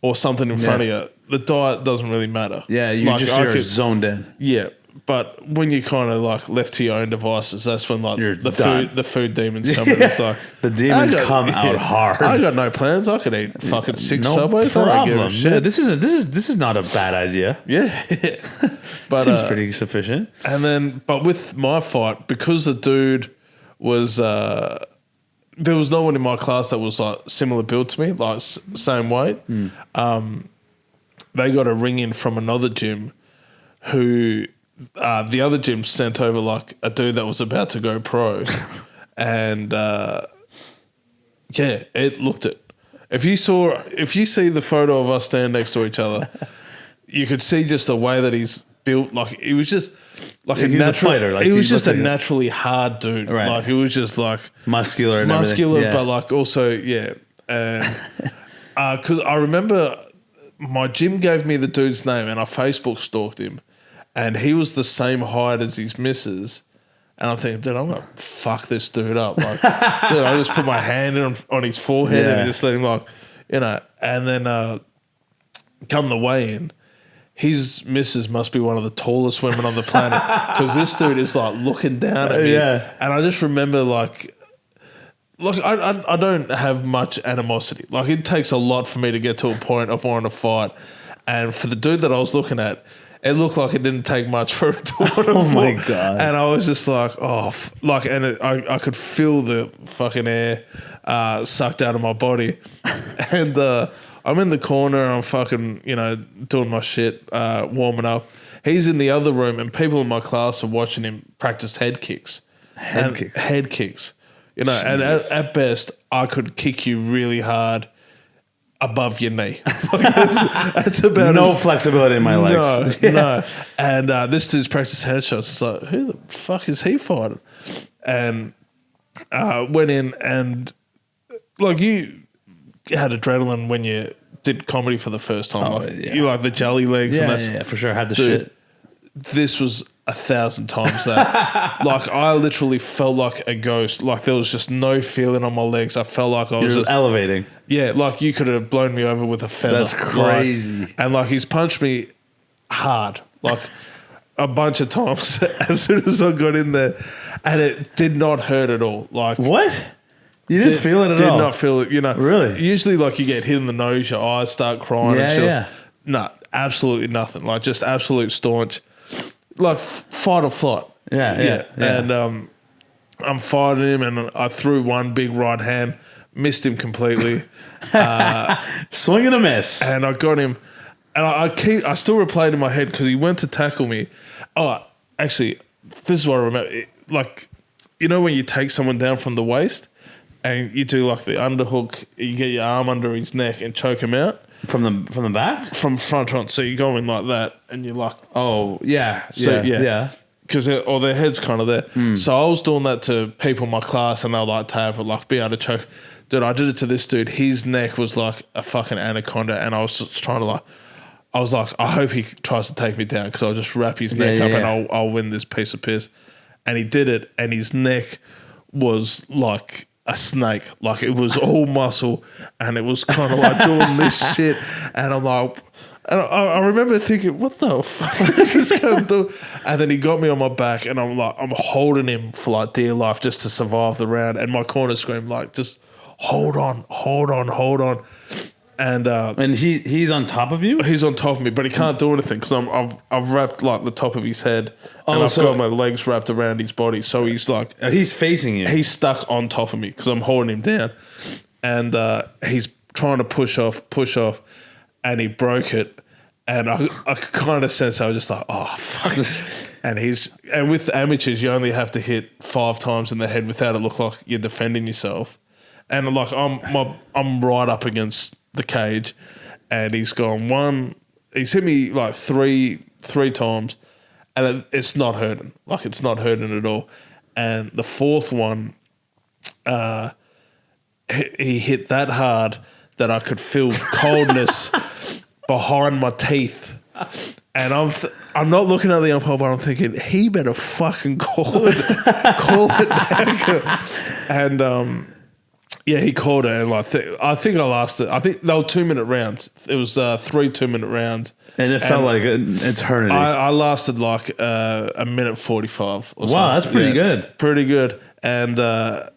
or something in front of you, the diet doesn't really matter. Yeah, you're zoned in. Yeah. But when you kind of like left to your own devices, that's when like the food demons come in. It's like the demons come out hard. I got no plans. I could eat fucking 6 Subways. Problem. I don't give a shit. Yeah, this is not a bad idea. Yeah, but seems pretty sufficient. And then, but with my fight, because the dude was there was no one in my class that was like similar build to me, like same weight. They got a ring in from another gym who. The other gym sent over like a dude that was about to go pro, and it looked it. If you see the photo of us standing next to each other, you could see just the way that he's built. Like it was just like a natural fighter. Like he was just a naturally hard dude. Right. Like it was just like muscular, but like also and because I remember my gym gave me the dude's name and I Facebook stalked him. And he was the same height as his missus. And I'm thinking, dude, I'm going to fuck this dude up. Like, dude, I just put my hand on his forehead and just let him like, you know. And then come the weigh-in, his missus must be one of the tallest women on the planet. Because this dude is like looking down at me. Yeah. And I just remember like I don't have much animosity. Like it takes a lot for me to get to a point of wanting to fight. And for the dude that I was looking at, it looked like it didn't take much for it to want to Oh my God. And I was just like, I could feel the fucking air sucked out of my body. And I'm in the corner and I'm fucking, doing my shit, warming up. He's in the other room and people in my class are watching him practice head kicks. Head kicks. And at best, I could kick you really hard above your knee. That's about no flexibility in my legs. No. And this dude's practice headshots. It's like, who the fuck is he fighting? And Went in and like you had adrenaline when you did comedy for the first time. Oh, like yeah. you like the jelly legs. Yeah, and yeah, for sure. Had the Dude, shit. This was 1,000 times that. Like I literally felt like a ghost. Like there was just no feeling on my legs. I felt like I was You're just elevating. Yeah, like you could have blown me over with a feather. That's crazy. Like, and like he's punched me hard, like a bunch of times as soon as I got in there, and it did not hurt at all. Like What? You didn't feel it at all? Did not feel it. You know, Really? Usually, like you get hit in the nose, your eyes start crying. Yeah, and shit. yeah. No, absolutely nothing. Like just absolute staunch, like fight or flight. Yeah. And I'm fighting him, and I threw one big right hand, missed him completely. Swing and a miss. And I got him, and I still replay it in my head because he went to tackle me. Oh, actually, this is what I remember. Like, you know when you take someone down from the waist and you do like the underhook, you get your arm under his neck and choke him out From the back? from front on. So you go in like that, and you're like, Oh, yeah. So, yeah. because their head's kind of there. So I was doing that to people in my class, and they'll like tap or like be able to choke. Dude, I did it to this dude. His neck was like a fucking anaconda, and I was just trying to I was like, I hope he tries to take me down because I'll just wrap his neck up and I'll win this piece of piss. And he did it, and his neck was like a snake. Like it was all muscle, and it was kind of like doing this shit. And I'm like, and I remember thinking, what the fuck is this guy doing? And then he got me on my back, and I'm holding him for like dear life just to survive the round. And my corner screamed like, just hold on. And he's on top of you? he's on top of me, but he can't do anything because I've wrapped like the top of his head, and I've got my legs wrapped around his body. So he's like, He's facing you. he's stuck on top of me because I'm holding him down, and he's trying to push off, and he broke it, and I kind of sense I was just like, oh fuck this. And with amateurs, you only have to hit 5 times in the head without it look like you're defending yourself, and like I'm right up against the cage, and he's gone he's hit me like three times, and it's not hurting. Like it's not hurting at all. And the fourth one, he hit that hard that I could feel coldness behind my teeth. And I'm not looking at the umpire, but I'm thinking he better fucking call it back. And yeah, he called it, and like I think I lasted. I think they were 2-minute rounds. It was 3 2-minute rounds, and it felt like an eternity. I lasted like a minute 45. Or wow, that's pretty good. Pretty good. And I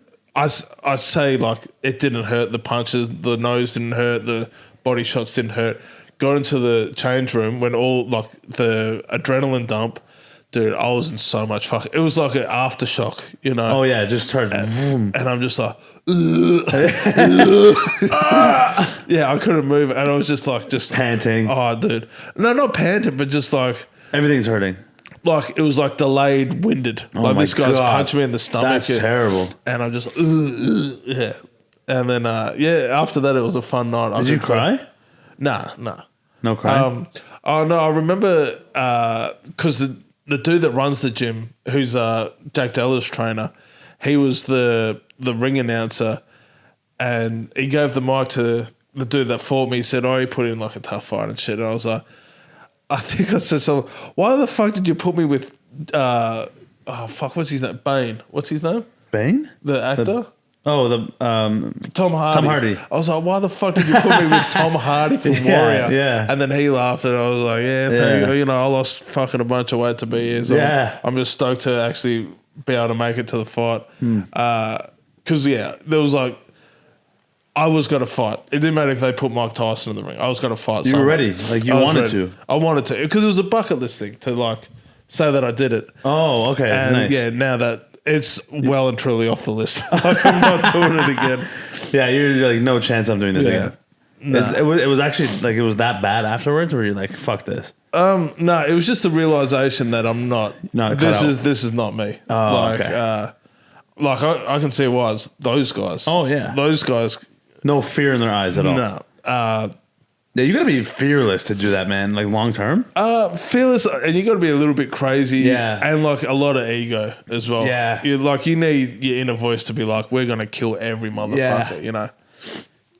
say like it didn't hurt. The punches, the nose didn't hurt. The body shots didn't hurt. Got into the change room when all like the adrenaline dump. Dude, I was in so much fuck. It was like an aftershock, you know. Oh yeah, it just started. And I'm just like, yeah, I couldn't move, and I was just panting. Oh, dude, no, not panting, but just like Everything's hurting. Like it was like delayed winded. Oh like my this guy's God. punched me in the stomach. That's terrible. And I'm just yeah. And then after that it was a fun night. Did you cry? Nah. No crying. Oh no, I remember because the dude that runs the gym, who's Jack Della's trainer, he was the ring announcer, and he gave the mic to the dude that fought me. He said, "Oh, he put in like a tough fight and shit." And I was like, I think I said something. Why the fuck did you put me with? What's his name? Bane. What's his name? Bane? The actor. Tom Hardy. Tom Hardy. I was like, why the fuck did you put me with Tom Hardy from Warrior? Yeah. And then he laughed, and I was like, thank you. You know, I lost fucking a bunch of weight to be here. So I'm just stoked to actually be able to make it to the fight. Because, there was like, I was going to fight. It didn't matter if they put Mike Tyson in the ring. I was going to fight. You were ready. Like you wanted to. I wanted to. Because it was a bucket list thing to like say that I did it. Oh, okay. And nice. yeah, now that it's well and truly off the list. Like I'm not doing it again. Yeah, you're like, no chance I'm doing this again. Nah. It was actually like it was that bad afterwards, where you're like, fuck this. No, it was just the realization that I'm not. This is not me. Oh, okay. I can see why it's those guys. Oh yeah, those guys. No fear in their eyes at all. No. Yeah, you got to be fearless to do that, man. Like long term. Fearless, and you got to be a little bit crazy. Yeah. And like a lot of ego as well. Yeah. You need your inner voice to be like, we're going to kill every motherfucker, you know?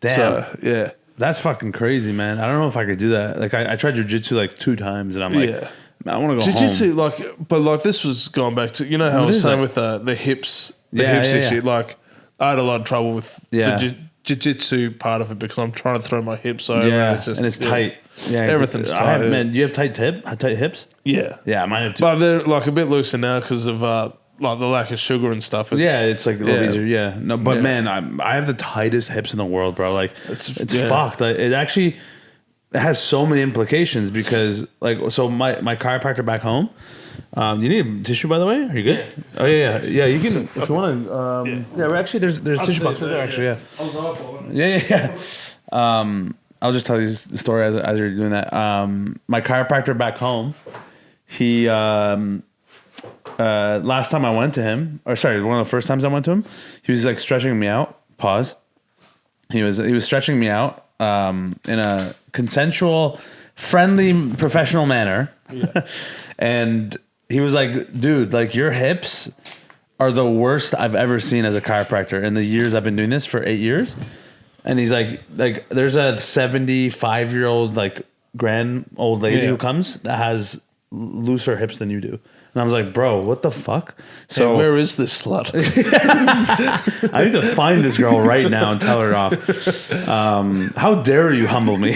Damn. So, yeah. That's fucking crazy, man. I don't know if I could do that. Like I tried jujitsu like 2 times and I'm like, I want to go Jiu-jitsu, home. like this was going back to, you know how I was saying with the hips, issue. Like I had a lot of trouble with the jiu-jitsu part of it because I'm trying to throw my hips over. Yeah, and it's tight. Yeah, everything's tight. Man, do you have tight hips? Yeah. Yeah, mine have too. But they're like a bit looser now because of like the lack of sugar and stuff. It's like a little easier. Yeah. No, but man, I have the tightest hips in the world, bro. Like it's fucked. It actually has so many implications because like, so my chiropractor back home, you need a tissue, by the way? Are you good? Yeah. Yeah, you can, if you want to, actually there's tissue box right there, actually, yeah. I'll just tell you the story as you're doing that. My chiropractor back home, he, last time I went to him, one of the first times I went to him, he was like stretching me out. Pause. He was stretching me out in a consensual, friendly, professional manner. Yeah. And he was like, dude, like your hips are the worst I've ever seen as a chiropractor in the years I've been doing this for 8 years. And he's like there's a 75-year-old like grand old lady who comes that has looser hips than you do. And I was like, bro, what the fuck? So where is this slut? I need to find this girl right now and tell her off. How dare you humble me?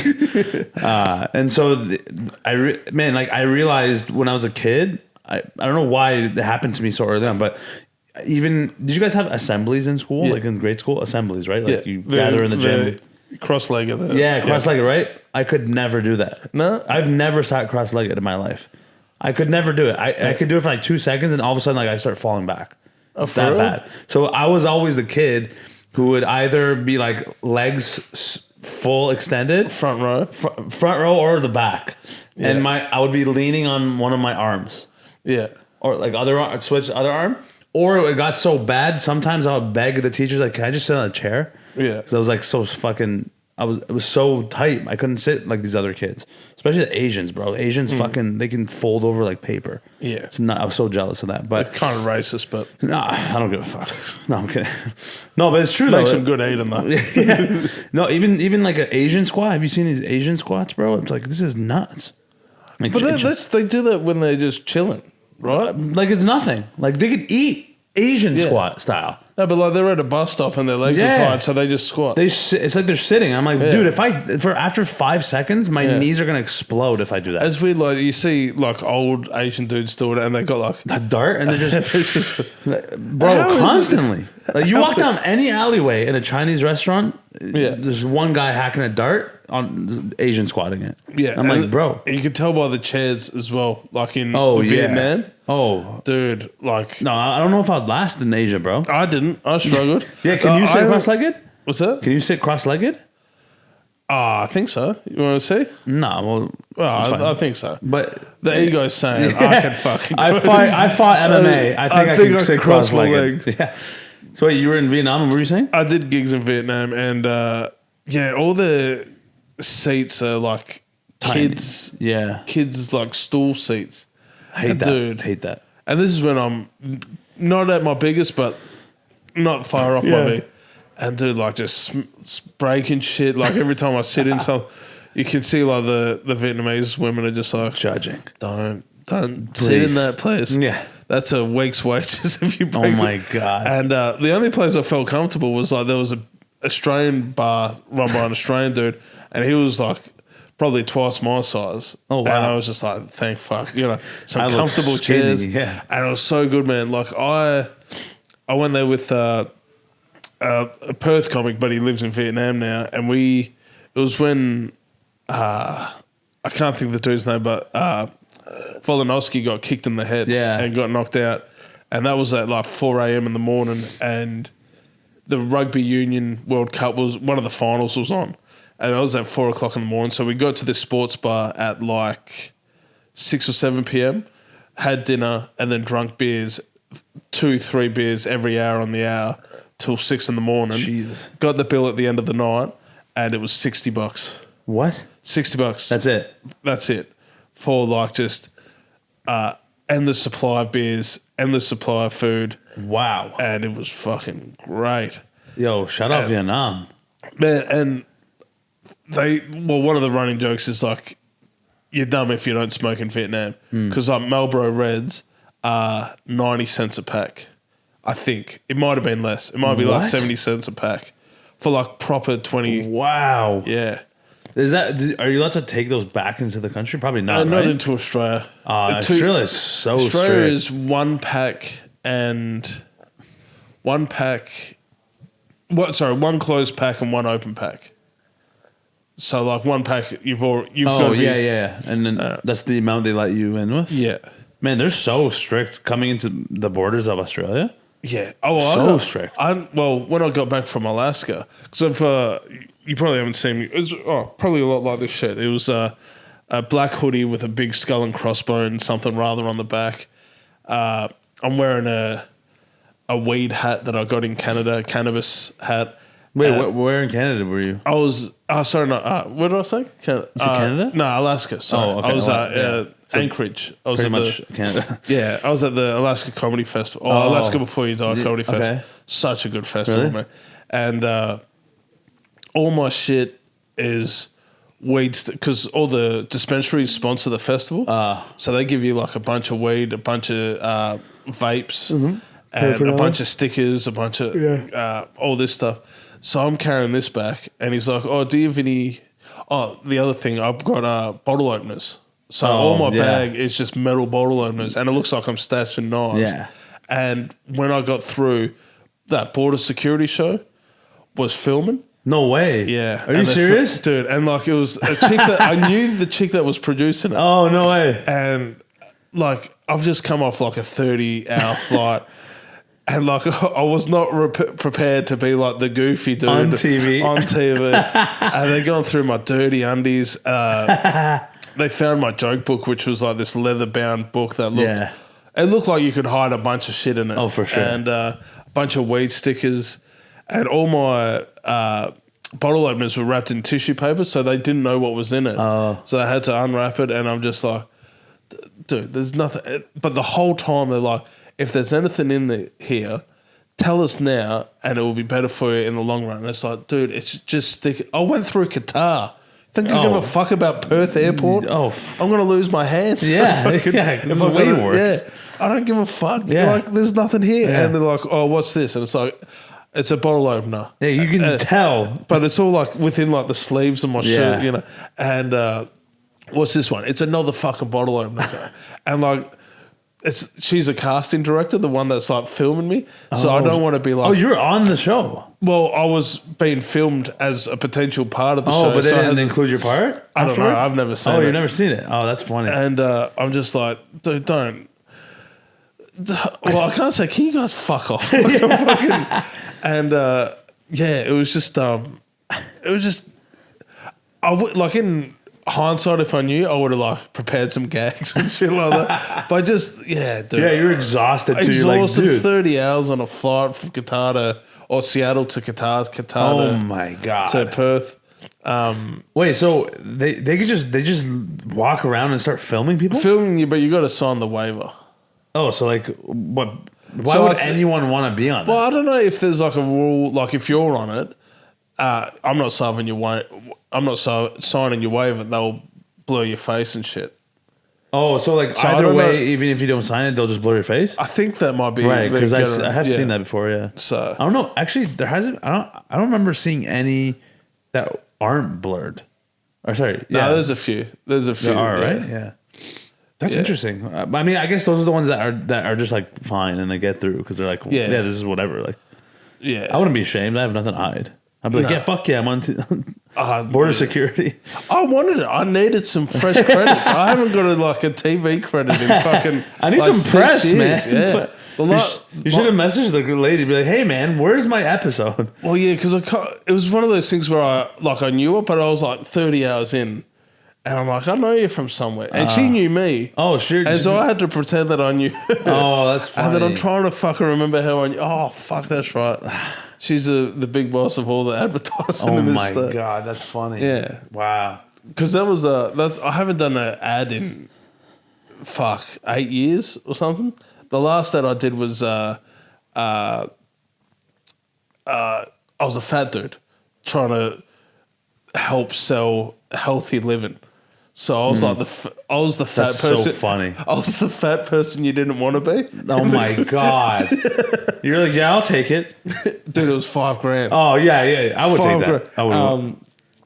And so I realized when I was a kid, I don't know why it happened to me so early on, but did you guys have assemblies in school? Like in grade school, assemblies, right? Like you gather in the gym. Cross-legged. Cross-legged, right? I could never do that. No? I've never sat cross-legged in my life. I could never do it. I could do it for like 2 seconds and all of a sudden like I start falling back. It's that bad. So I was always the kid who would either be like legs full extended. Front row or the back. Yeah. And I would be leaning on one of my arms. Yeah. Or like switch the other arm. Or it got so bad, sometimes I would beg the teachers, like, can I just sit on a chair? Yeah. Because I was like so fucking, it was so tight. I couldn't sit like these other kids. Especially the Asians, bro. Asians fucking, they can fold over like paper. Yeah. I was so jealous of that. But it's kind of racist, but. Nah, I don't give a fuck. No, I'm kidding. No, but it's true though. Make some good Aiden though. Yeah. No, even like an Asian squat. Have you seen these Asian squats, bro? It's like, this is nuts. Like, but they do that when they're just chilling. Right? Like it's nothing. Like they could eat Asian squat style. No, but like they're at a bus stop and their legs are tied, so they just squat. It's like they're sitting. I'm like, dude, after 5 seconons, my knees are gonna explode if I do that. As we you see like old Asian dudes do it, and they got like a dart, and they're just bro, constantly. Like you walk down any alleyway in a Chinese restaurant, there's one guy hacking a dart on Asian squatting it. Yeah, I'm like, bro, and you can tell by the chairs as well, like in Vietnam. Oh, dude, like no, I don't know if I'd last in Asia, bro. I didn't. I struggled. Yeah, can you sit cross-legged? What's that? Can you sit cross-legged? I think so. You want to see? No, I think so. But the ego's saying I can fucking. I fought MMA. I think I can sit cross-legged. Yeah. So wait, you were in Vietnam, and what were you saying? I did gigs in Vietnam, and all the seats are like kids. Yeah, kids like stool seats. Hate that. Dude. Hate that. And this is when I'm not at my biggest, but not far off my big. And dude, like just breaking shit. Like every time I sit in some, you can see like the Vietnamese women are just like judging. Don't sit in that place. Yeah. That's a week's wages if you break. Oh my God. And the only place I felt comfortable was like there was a Australian bar run by an Australian dude, and he was like probably twice my size. Oh, wow. And I was just like, thank fuck. Some comfortable chairs. Yeah. And it was so good, man. Like I went there with a Perth comic, but he lives in Vietnam now. And it was when, I can't think of the dude's name, but Volkanovski got kicked in the head and got knocked out. And that was at like 4 a.m. in the morning. And the Rugby Union World Cup one of the finals was on. And I was at 4 o'clock in the morning. So we got to this sports bar at like 6 or 7 p.m., had dinner, and then drunk beers, 2-3 beers every hour on the hour till 6 in the morning. Jesus. Got the bill at the end of the night, and it was $60. What? $60. That's it. That's it. For like just endless supply of beers, endless supply of food. Wow. And it was fucking great. Yo, shout out Vietnam. Man, and one of the running jokes is like, you're dumb if you don't smoke in Vietnam. Because like Marlboro Reds are 90 cents a pack. I think. It might have been less. It might be like 70 cents a pack for like proper 20. Wow. Yeah. Are you allowed to take those back into the country? Probably not, Not right? into Australia. Australia is so Australia strict. is one pack. One closed pack and one open pack. So like one pack, you've got to be... yeah. And then that's the amount they let you in with? Yeah. Man, they're so strict coming into the borders of Australia. Yeah. Strict. When I got back from Alaska, because you probably haven't seen me. It was probably a lot like this shit. It was a black hoodie with a big skull and crossbone, something rather on the back. I'm wearing a weed hat that I got in Canada, a cannabis hat. Wait, where in Canada were you? I was... sorry, no. What did I say? Canada? No, Alaska. Sorry. Okay. I was Anchorage. I was pretty much Canada. Yeah, I was at the Alaska Comedy Festival. Alaska Before You Die Comedy Festival. Okay. Such a good festival, Really? man. And all my shit is weed, because all the dispensaries sponsor the festival. So they give you like a bunch of weed, a bunch of vapes, and a bunch of stickers, a bunch of all this stuff. So I'm carrying this back, and he's like, "Oh, do you have any?" Oh, the other thing, I've got bottle openers. So all my bag is just metal bottle openers, and it looks like I'm stashing knives. Yeah. And when I got through, that border security show was filming. No way. Yeah. Are you serious? Dude, and like it was a chick that I knew the chick that was producing it. Oh, no way. And like I've just come off like a 30-hour flight. And like I was not prepared to be like the goofy dude on TV. And they're going through my dirty undies. They found my joke book, which was like this leather-bound book that looked... It looked like you could hide a bunch of shit in it. Oh, for sure. And a bunch of weed stickers. And all my bottle openers were wrapped in tissue paper, so they didn't know what was in it. So they had to unwrap it, and I'm just like, dude, there's nothing... But the whole time they're like, if there's anything in here, tell us now, and it will be better for you in the long run. And it's like, dude, it's just stick. I went through Qatar. Think I give a fuck about Perth Airport? I'm going to lose my hands. Yeah, it's way worse. Yeah, I don't give a fuck. Yeah. Like, there's nothing here. Yeah. And they're like, oh, what's this? And it's like, it's a bottle opener. Yeah, you can tell. But it's all like within like the sleeves of my shirt, you know. And what's this one? It's another fucking bottle opener. And like... She's a casting director, the one that's like filming me. So I don't want to be like... Oh, you're on the show? Well, I was being filmed as a potential part of the show. Oh, but they didn't include your part I don't know. I've never seen it. Oh, you've never seen it? Oh, that's funny. And I'm just like, dude, don't... Well, I can't say, can you guys fuck off? And it was just... I would, like in... hindsight, if I knew, I would have like prepared some gags and shit like that. But dude. Yeah, you're exhausted too. Exhausted, you're like, dude. 30 hours on a flight from Seattle to Qatar my God. to Perth. Wait, so they could just walk around and start filming people? Filming you, but you got to sign the waiver. Oh, so like what? Why would anyone want to be on that? Well, I don't know if there's like a rule, like if you're on it, I'm not signing your waiver. They'll blur your face and shit. Oh, so like either way, even if you don't sign it, they'll just blur your face. I think that might be right, because I have seen that before. Yeah. So I don't know. Actually, there hasn't. I don't remember seeing any that aren't blurred. Or sorry, yeah. No, there's a few. There are, right? Yeah. That's interesting. I mean, I guess those are the ones that are just like fine and they get through because they're like, yeah, this is whatever. Like, yeah, I wouldn't be ashamed. I have nothing to hide. I'd be like, yeah, fuck yeah, I'm on border security. I wanted it. I needed some fresh credits. I haven't got a TV credit in fucking. I need some press, man. Yeah. You should have messaged the lady, be like, hey, man, where's my episode? Well, yeah, because it was one of those things where I knew it, but I was like 30 hours in. And I'm like, I know you from somewhere. And she knew me. Oh, sure. And so I had to pretend that I knew her. Oh, that's funny. And then I'm trying to fucking remember how I knew. Oh, fuck, that's right. She's the big boss of all the advertising. Oh in this my stuff. God, that's funny. Yeah. Wow. Because I haven't done an ad in 8 years or something. The last ad I did was I was a fat dude trying to help sell healthy living. So I was like I was the fat That's person. so funny. I was the fat person you didn't want to be. Oh my God. You're like, yeah, I'll take it. Dude, it was $5,000. Oh yeah. I would take that. I would.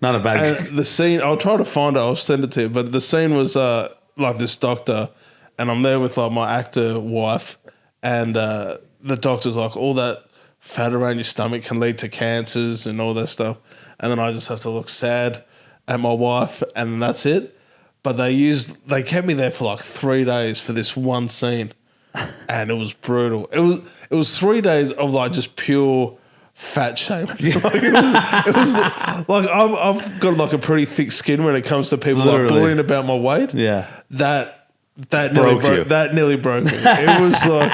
Not a bad. And the scene, I'll try to find it. I'll send it to you. But the scene was like this doctor, and I'm there with like my actor wife, and the doctor's like, all that fat around your stomach can lead to cancers and all that stuff. And then I just have to look sad at my wife, and that's it. But they kept me there for like 3 days for this one scene, and it was brutal. It was 3 days of like just pure fat shaming. Like it was like I've got like a pretty thick skin when it comes to people like bullying about my weight. Yeah, that nearly broke me. It was like,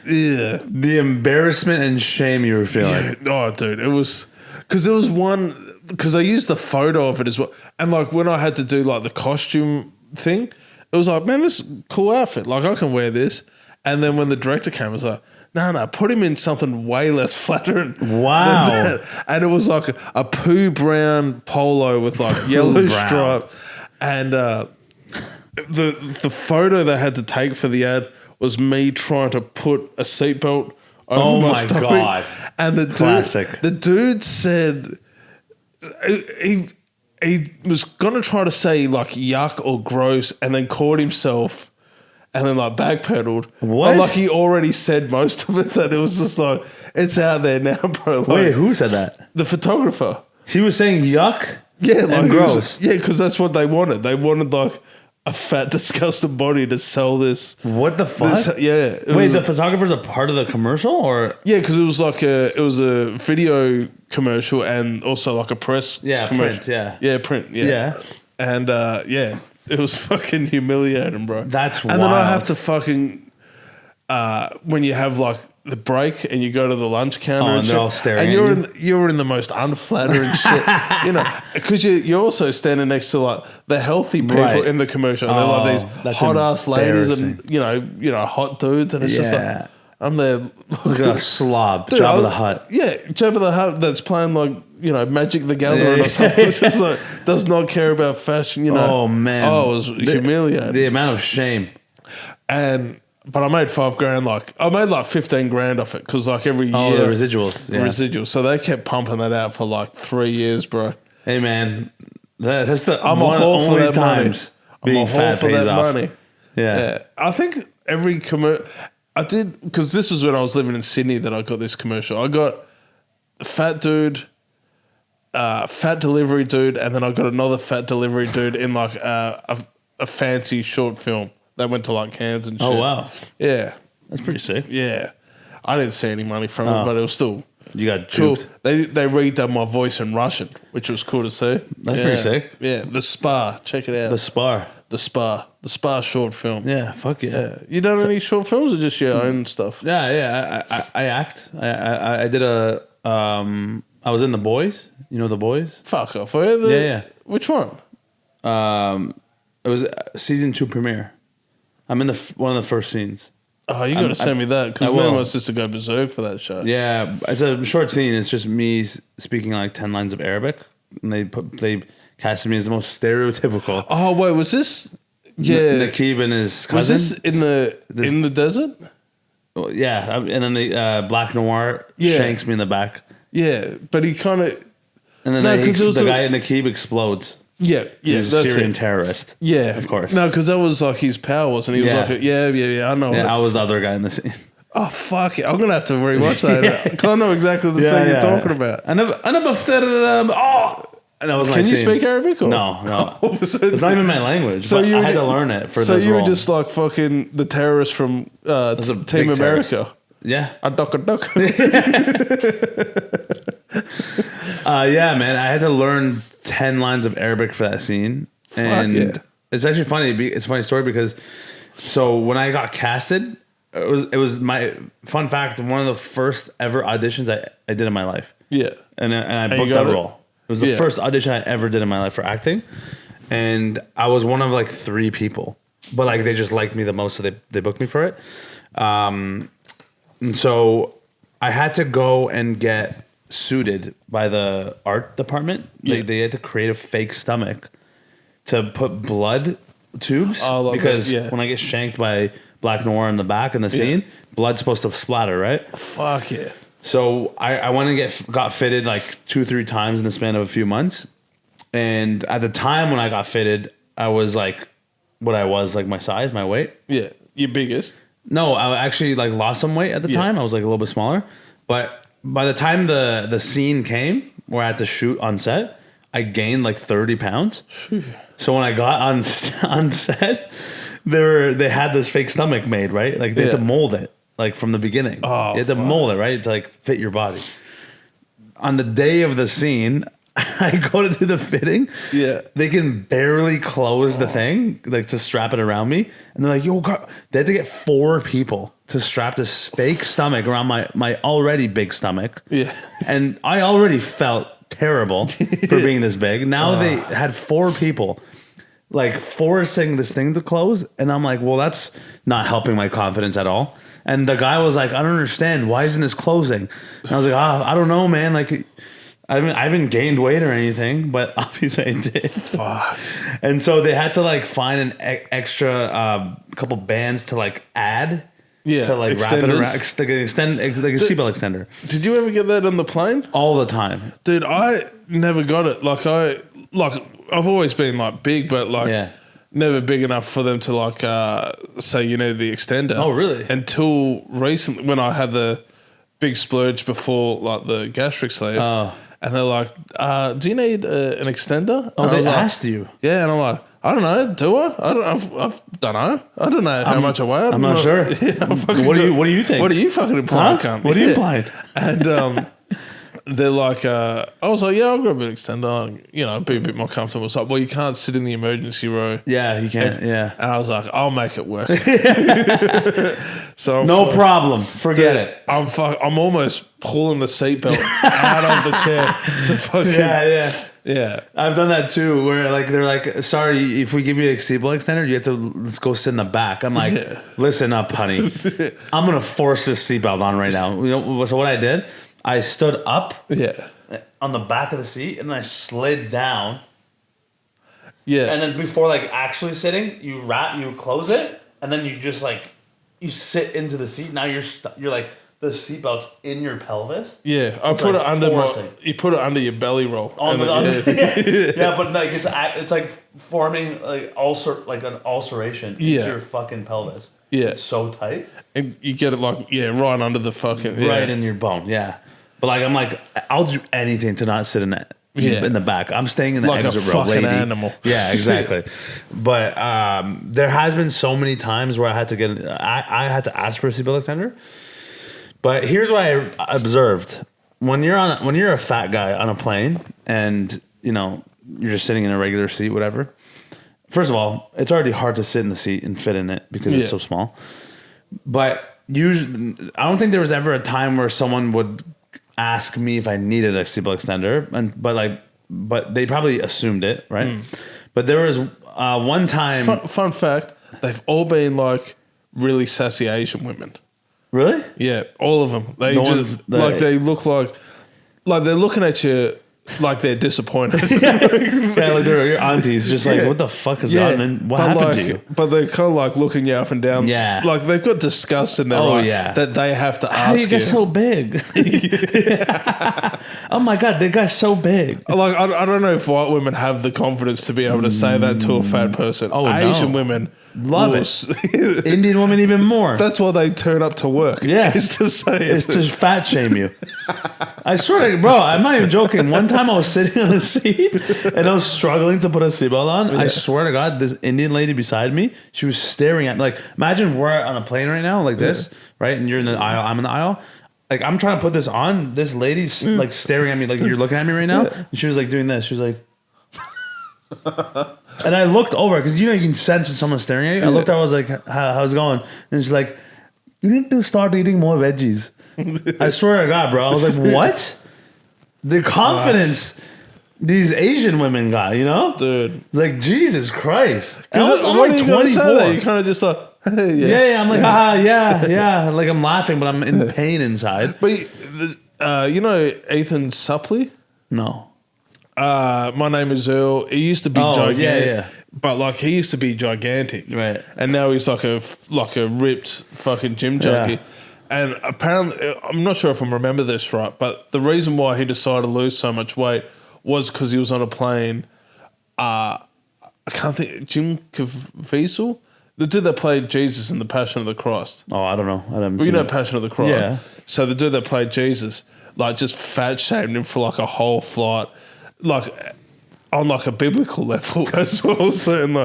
yeah, the embarrassment and shame you were feeling. Yeah. Oh, dude, it was because there was one. Because I used the photo of it as well. And like when I had to do like the costume thing, it was like, man, this is a cool outfit. Like I can wear this. And then when the director came, I was like, no, put him in something way less flattering. Wow. Than that. And it was like a poo brown polo with like yellow stripe. And the photo they had to take for the ad was me trying to put a seatbelt over my stomach. God. And the dude said... He was gonna try to say like yuck or gross, and then caught himself, and then like backpedaled. What? Like he already said most of it. That it was just like it's out there now, bro. Like, wait, who said that? The photographer. He was saying yuck. Yeah, like and gross. Because that's what they wanted. They wanted like a fat, disgusting body to sell this. What the fuck? Wait, the photographer's a part of the commercial, or because it was like a video commercial and also like a press commercial. Print. And it was fucking humiliating, bro. That's wild. And then I have to fucking when you have like the break and you go to the lunch counter and they're all staring and at you're in the most unflattering shit, because you're also standing next to like the healthy people in the commercial, and they're like these hot ass ladies and you know hot dudes, and it's just like I'm there. Look at a slob, dude, Jabba the Hutt. Yeah, Jabba the Hutt that's playing like Magic the Gathering or something. It's just like does not care about fashion. Oh man, it was humiliating. The amount of shame. But I made $5,000. Like I made like 15 grand off it because like every year. Oh, the residuals. Residuals. So they kept pumping that out for like 3 years, bro. Hey man, that's the I'm a whore for that times money. being fat pays off. Money. Yeah. I think every commercial I did, because this was when I was living in Sydney that I got this commercial. I got a fat dude, fat delivery dude, and then I got another fat delivery dude in like a fancy short film that went to like Cannes and shit. Oh wow, yeah, that's pretty sick. Yeah, I didn't see any money from it, but it was still you got cool. Duped. They redone my voice in Russian, which was cool to see. That's pretty sick. Yeah, The Spa, check it out. The Spa short film. Yeah, fuck yeah. You done any short films or just your own stuff? Yeah. I act. I did I was in The Boys. You know The Boys? Fuck off. Yeah. Which one? It was season 2 premiere. I'm in one of the first scenes. Oh, you got to send me that because me and my sister go berserk for that show. Yeah, it's a short scene. It's just me speaking like 10 lines of Arabic, and they casted me as the most stereotypical. Oh wait, was this? Yeah, Nakib and his cousin. Was this in the desert? Well, yeah, and then the Black Noir shanks me in the back. Yeah, but he kind of. And then the guy in Nakib explodes. Yeah, he's a Syrian terrorist. Yeah, of course. No, because that was like his power, wasn't he? He was like, yeah, I know. Yeah, I was the other guy in the scene. Oh fuck it! I'm gonna have to rewatch that because I know exactly the scene you're talking about. And that was Can you speak Arabic? Or? No. It's not even my language. So I had to learn it for this role. So you were just like fucking the terrorist from Team America. Yeah. A duck. Yeah, man. I had to learn 10 lines of Arabic for that scene. And it's actually funny. It's a funny story because so when I got casted, it was my fun fact. One of the first ever auditions I did in my life. Yeah. And I booked that role. It was the first audition I ever did in my life for acting. And I was one of like 3 people. But like they just liked me the most, so they booked me for it. And so I had to go and get suited by the art department. They had to create a fake stomach to put blood tubes because when I get shanked by Black Noir in the back in the scene, blood's supposed to splatter, right? Fuck yeah. So I went and got fitted like 2-3 times in the span of a few months. And at the time when I got fitted, I was like what I was, like my size, my weight. Yeah. Your biggest? No, I actually like lost some weight at the time. I was like a little bit smaller. But by the time the scene came where I had to shoot on set, I gained like 30 pounds. So when I got on set, they had this fake stomach made, right? Like they had to mold it like from the beginning. Oh, you had to mold it, right? To like fit your body. On the day of the scene, I go to do the fitting. Yeah. They can barely close the thing, like to strap it around me. And they're like, yo, God. They had to get 4 people to strap this fake stomach around my already big stomach. Yeah. And I already felt terrible for being this big. Now they had 4 people like forcing this thing to close. And I'm like, well, that's not helping my confidence at all. And the guy was like, I don't understand. Why isn't this closing? And I was like, I don't know, man. Like, I haven't gained weight or anything, but obviously I did. Fuck. And so they had to like find an extra couple bands to like add. Yeah. To like wrap it around, like a seatbelt extender. Did you ever get that on the plane? All the time. Dude, I never got it. I've always been like big, but like never big enough for them to like say you need the extender. Oh, really? Until recently when I had the big splurge before like the gastric sleeve. Oh. And they're like, do you need an extender? Oh, they asked you? Yeah, and I'm like, I don't know. Do I? I don't know how much I weigh. I'm not sure. Yeah, what do you think? What are you fucking implying, cunt? What are you implying? And they're like, I was like, yeah, I'll grab an extender. You know, be a bit more comfortable. It's like, well, you can't sit in the emergency row. Yeah, you can't. And I was like, I'll make it work. So no problem. Forget it. I'm almost pulling the seatbelt out of the chair to fucking yeah. I've done that too, where like they're like, sorry, if we give you a seatbelt extender, you have to let's go sit in the back. I'm like, listen up, honey. I'm gonna force this seatbelt on right now. You know, so what I did, I stood up on the back of the seat and I slid down. Yeah. And then before like actually sitting, you close it, and then you just like you sit into the seat. Now you're like the seatbelt's in your pelvis. Yeah, I put it under you put it under your belly roll. Yeah, but like it's like forming like an ulceration into your fucking pelvis. Yeah, it's so tight. And you get it like right under the fucking right in your bone. Yeah, but like I'm like I'll do anything to not sit in that. In the back. I'm staying in the like exit row, lady. Animal. Yeah, exactly. But there has been so many times where I had to I had to ask for a seatbelt extender. But here's what I observed: when you're a fat guy on a plane, and you know you're just sitting in a regular seat, whatever. First of all, it's already hard to sit in the seat and fit in it because it's so small. But usually, I don't think there was ever a time where someone would ask me if I needed a seatbelt extender, but they probably assumed it, right? But there was one time. Fun fact: they've all been like really sassy Asian women. Really? Yeah, all of them. They they look like they're looking at you like they're disappointed. Like they're your aunties, just like, what the fuck is that? And what happened to you? But they're kind of like looking you up and down. Yeah, like they've got disgust in their eye that they have to ask. How do you get so big? Oh my god, that guy's so big. Like I don't know if white women have the confidence to be able to say that to a fat person. Asian women. Love it. Indian women even more. That's why they turn up to work. Yeah. Is to say it's to fat shame you. I swear to bro, I'm not even joking. One time I was sitting on a seat and I was struggling to put a seatbelt on. Yeah. I swear to God, this Indian lady beside me, she was staring at me. Like, imagine we're on a plane right now, like this, right? And you're in the aisle, I'm in the aisle. Like, I'm trying to put this on. This lady's like staring at me like you're looking at me right now. And she was like doing this. She was like... And I looked over because you can sense when someone's staring at you. I looked over, I was like, how's it going? And she's like, you need to start eating more veggies. I swear to God, bro. I was like, what? The confidence these Asian women got, you know? Dude. It's like, Jesus Christ. I'm like 24. You kind of just like, hey, yeah, I'm like, yeah. Like, I'm laughing, but I'm in pain inside. But you know Ethan Suppley? No. My name is Earl. He used to be gigantic. Yeah. But like he used to be gigantic. Right. And now he's like a ripped fucking gym junkie. Yeah. And apparently, I'm not sure if I remember this right, but the reason why he decided to lose so much weight was because he was on a plane. I can't think. Jim Caviezel? The dude that played Jesus in The Passion of the Christ. Oh, I don't know. I haven't Well, you seen know it. Passion of the Christ. Yeah. So the dude that played Jesus, like, just fat shamed him for like a whole flight, like on like a biblical level as well. So, and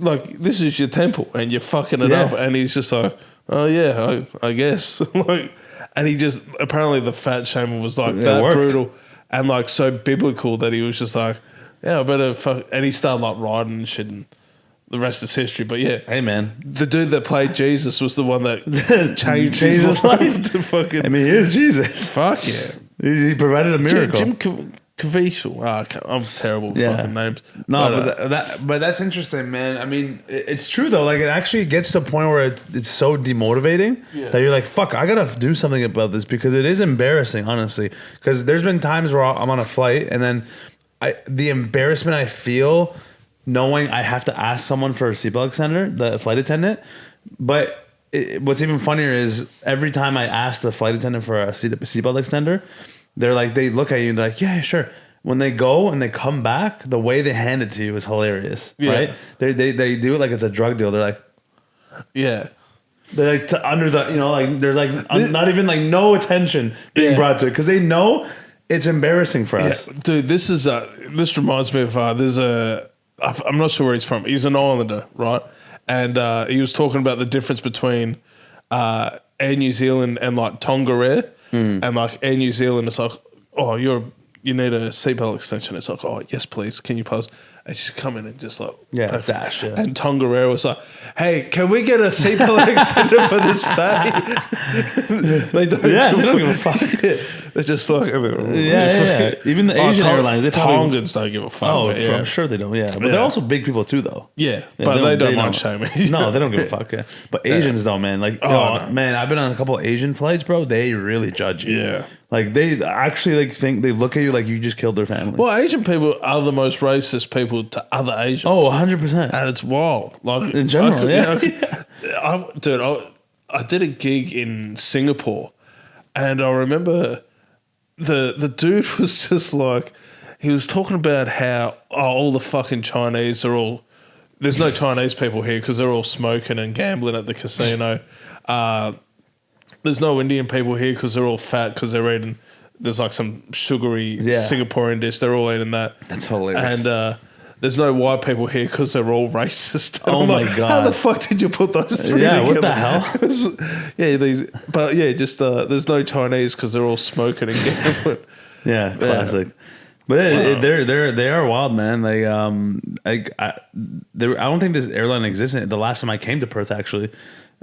like this is your temple and you're fucking it up, and he's just like, oh yeah, I guess. Like, and he just apparently the fat shamer was like that brutal and like so biblical that he was just like, yeah, I better fuck. And he started like riding and shit, and the rest is history. But yeah, hey man, the dude that played Jesus was the one that changed his life to fucking. I mean, he is Jesus. Fuck yeah, he provided a miracle. Jim Caviezel. I'm terrible with fucking names. No, but that's interesting, man. I mean, it's true though. Like, it actually gets to a point where it's so demotivating that you're like, fuck, I gotta do something about this, because it is embarrassing, honestly. Because there's been times where I'm on a flight and then the embarrassment I feel knowing I have to ask someone for a seatbelt extender, the flight attendant. But what's even funnier is every time I ask the flight attendant for a seatbelt extender, they're like, they look at you and they're like, yeah, sure. When they go and they come back, the way they hand it to you is hilarious, right? They do it like it's a drug deal. They're like, yeah. They're like under the, you know, like there's like not even like no attention being brought to it, because they know it's embarrassing for us. Dude, this reminds me of I'm not sure where he's from. He's an Islander, right? And he was talking about the difference between Air New Zealand and like Tonga. And like Air New Zealand, it's like, oh, you need a seatbelt extension. It's like, oh, yes, please. Can you pause? And she's coming and just like, dash. Yeah. And Tonga was like, hey, can we get a seatbelt extender for this fatty? They don't give a fuck. They're just like, Even the Asian airlines, they Tongans don't give a fuck. Oh, I'm sure they don't. Yeah, but they're also big people too, though. Yeah, but they don't mind shaming. No, they don't give a fuck. Yeah, but Asians though, man. Like, man, I've been on a couple of Asian flights, bro. They really judge you. Yeah. Like, they actually like think, they look at you like you just killed their family. Well, Asian people are the most racist people to other Asians. Oh, 100%. And it's wild. Like, in general, I did a gig in Singapore, and I remember the dude was just like, he was talking about how all the fucking Chinese are all, there's no Chinese people here because they're all smoking and gambling at the casino. There's no Indian people here because they're all fat because they're eating, there's like some sugary Singaporean dish. They're all eating that. That's hilarious. And there's no white people here because they're all racist. Oh my God. How the fuck did you put those three together? What the hell? There's no Chinese because they're all smoking and gambling. Classic. But they are wild, man. Like, I don't think this airline existed. The last time I came to Perth, actually,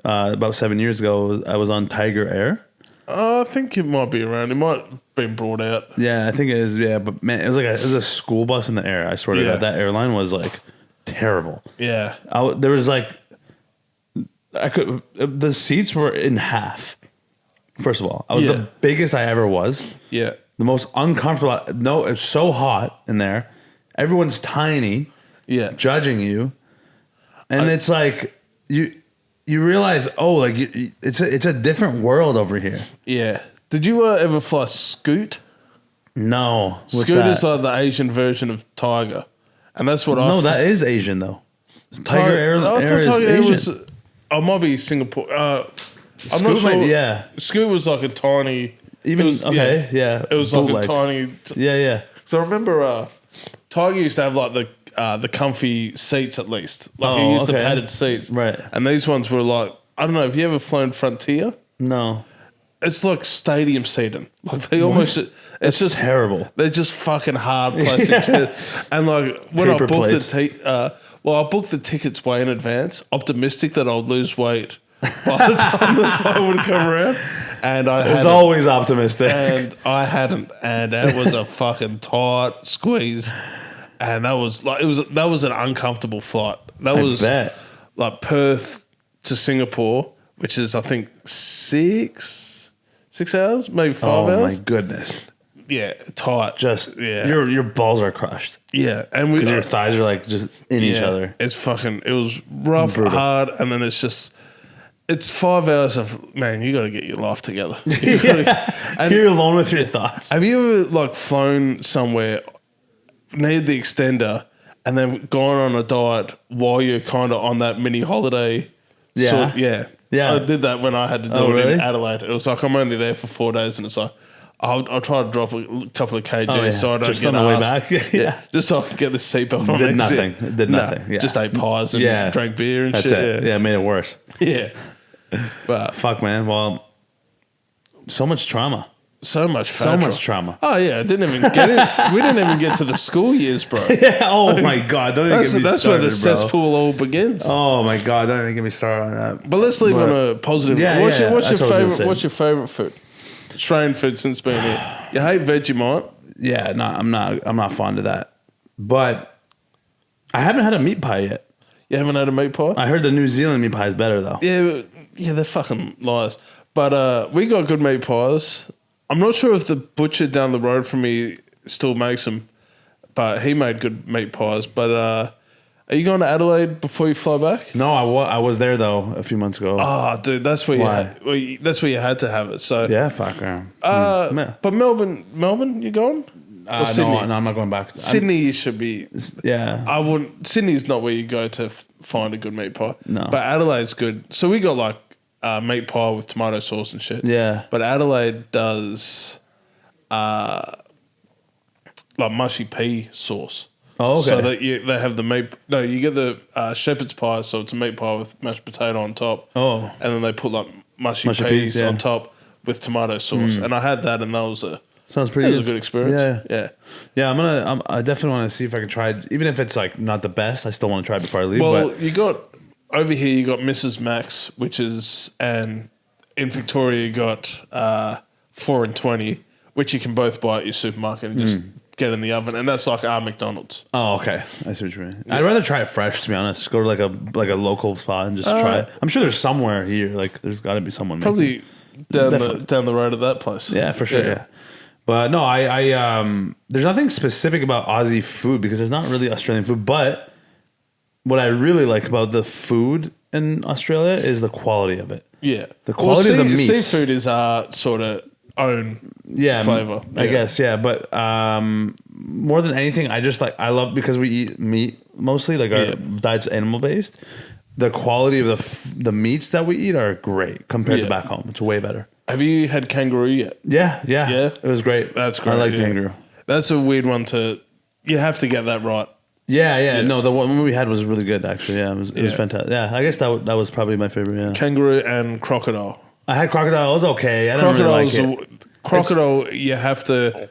about 7 years ago, I was on Tiger Air. I think it might be around. It might have been brought out. Yeah, I think it is. Yeah, but man, it was a school bus in the air. I swear to God, that airline was like terrible. Yeah, there was like, the seats were in half. First of all, I was the biggest I ever was. Yeah, the most uncomfortable. No, it's so hot in there. Everyone's tiny. Yeah, judging you, and it's like you realize, it's a different world over here. Yeah. Did you ever fly Scoot? No. Scoot is like the Asian version of Tiger, and that's what that is Asian though. Tiger Air is Asian. I might be Singapore. I'm not sure. Scoot was like a tiny. It was like a tiny. So I remember Tiger used to have like the comfy seats at least. Like he used the padded seats. Right. And these ones were like, I don't know, have you ever flown Frontier? No. It's like stadium seating. Like they almost, it's just terrible. They're just fucking hard plastic chairs. And like when I booked I booked the tickets way in advance, optimistic that I'll lose weight by the time the fight would come around. And I was always optimistic. And I hadn't. And that was a fucking tight squeeze. And that was an uncomfortable flight. That was like Perth to Singapore, which is I think 6 hours, maybe 5 hours. Oh my goodness. Yeah, tight. Your balls are crushed. Yeah, and because your thighs are like just in each other. It was rough, hard, and then it's 5 hours of, man, you got to get your life together. You're alone with your thoughts. Have you ever like flown somewhere, needed the extender, and then gone on a diet while you're kind of on that mini holiday? Yeah. Yeah. I did that when I had to do it in Adelaide. It was like I'm only there for 4 days, and it's like I'll try to drop a couple of kgs so I don't just get on the way back. Yeah. Just so I can get the seatbelt on. Did nothing. Yeah. Just ate pies and drank beer and That's shit. it. Yeah, it made it worse. Yeah. But fuck, man. Well, so much trauma. So much trauma. Oh yeah, I didn't even get it. We didn't even get to the school years, bro. Yeah. Oh my god, don't even get me that's started, where the cesspool all begins. Oh my god, don't even get me started on that. But let's leave on a positive. Yeah, what's your favorite? What's your favorite food? Australian food since being here. You hate Vegemite? Yeah, no, I'm not fond of that. But I haven't had a meat pie yet. You haven't had a meat pie? I heard the New Zealand meat pie is better though. Yeah, they're fucking liars. But we got good meat pies. I'm not sure if the butcher down the road from me still makes them, but he made good meat pies. But are you going to Adelaide before you fly back? No, I was there though a few months ago. Oh, dude, that's where that's where you had to have it. So yeah, fuck. But Melbourne, you going? No, I'm not going back. Sydney, you should be. Yeah, I wouldn't. Sydney's not where you go to find a good meat pie. No, but Adelaide's good. So we got like meat pie with tomato sauce and shit. Yeah, but Adelaide does like mushy pea sauce. Oh, okay. So that they have the meat. No, you get the shepherd's pie. So it's a meat pie with mashed potato on top. Oh, and then they put like mushy peas on top with tomato sauce. And I had that, and that was sounds pretty. It was a good experience. Yeah. I definitely want to see if I can try it, even if it's like not the best. I still want to try it before I leave. Well, but you got over here. You got Mrs. Max, and in Victoria you got 4 and 20, which you can both buy at your supermarket and just get in the oven, and that's like our McDonald's. Oh, okay. I see what you mean. Yeah. I'd rather try it fresh, to be honest. Just go to like a local spot and just try it. I'm sure there's somewhere here. Like there's got to be someone probably down the road of that place. Yeah, for sure. Yeah. But no, I there's nothing specific about Aussie food because there's not really Australian food. But what I really like about the food in Australia is the quality of it. Yeah, the quality of the meat. Seafood is our sort of own flavor. I guess. Yeah, but more than anything, I love because we eat meat mostly. Like our diet's animal based. The quality of the meats that we eat are great compared to back home. It's way better. Have you had kangaroo yet? Yeah. It was great. That's great. I like kangaroo. That's a weird one you have to get that right. Yeah. No, the one we had was really good actually. Yeah, it was fantastic. Yeah, I guess that was probably my favorite. Yeah, kangaroo and crocodile. I had crocodile. It was okay. I didn't really like it. Crocodile, you have to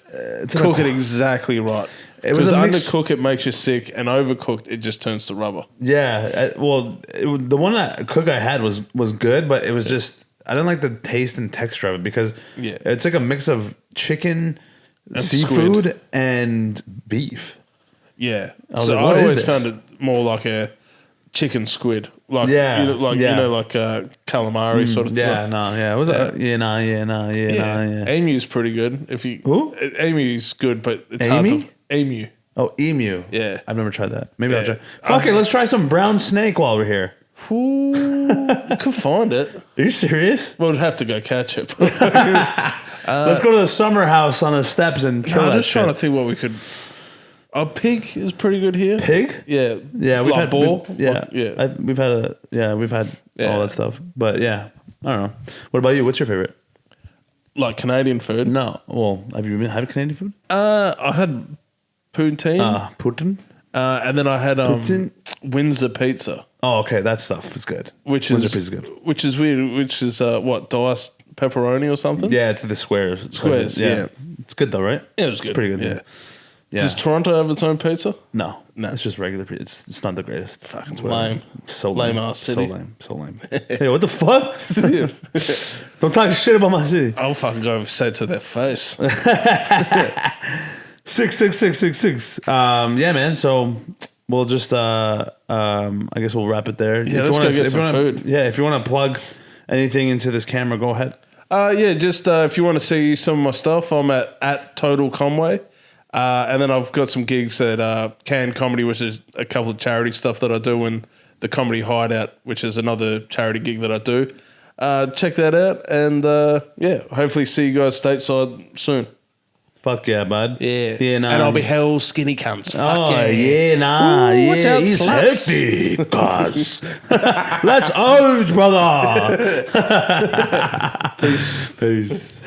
cook it exactly right. Because undercook it makes you sick, and overcooked it just turns to rubber. Yeah. The one I had was good, but it was just I didn't like the taste and texture of it because it's like a mix of chicken, and seafood, squid. And beef. Yeah. I always found it more like a chicken squid. Like like calamari sort of thing. Yeah, no, yeah. It was Emu's pretty good. Emu's good, but it's hard to emu. Oh, emu. Yeah. I've never tried that. Maybe I'll try. Fuck it, let's try some brown snake while we're here. You could find it. Are you serious? We'll have to go catch it. Let's go to the summer house on the steps and kill that. I'm just trying to think what we could. A pig is pretty good here. Pig? Yeah. We've had boar. We've had all that stuff. But yeah, I don't know. What about you? What's your favorite? Like Canadian food? No. Well, have you had Canadian food? I had poutine. Poutine? And then I had Windsor pizza. Oh, okay. That stuff is good. Windsor pizza is good. Which is weird. Which is diced pepperoni or something? Yeah, it's the squares. Yeah. It's good though, right? Yeah, it was good. It's pretty good. Yeah. Does Toronto have its own pizza? No, No. it's just regular pizza. It's not the greatest. Fucking It's whatever. lame. So Lame lame. ass So city. lame. So lame. Hey, what the fuck? Don't talk shit about my city. I'll fucking go say it to their face. 66666. Yeah, man. So we'll just I guess we'll wrap it there. Yeah, let's go get some food. Yeah, if you want to plug anything into this camera, go ahead. Yeah, just if you want to see some of my stuff, I'm at Total Conway. And then I've got some gigs at Can Comedy, which is a couple of charity stuff that I do, and the Comedy Hideout, which is another charity gig that I do. Check that out, and yeah, hopefully see you guys stateside soon. Fuck yeah, bud. Yeah. Yeah, nah. And I'll be hell skinny cunts. Fuck yeah, nah. Ooh, yeah, watch out, he's sluts. hefty, cuz. Let's O's, brother. Peace. Peace.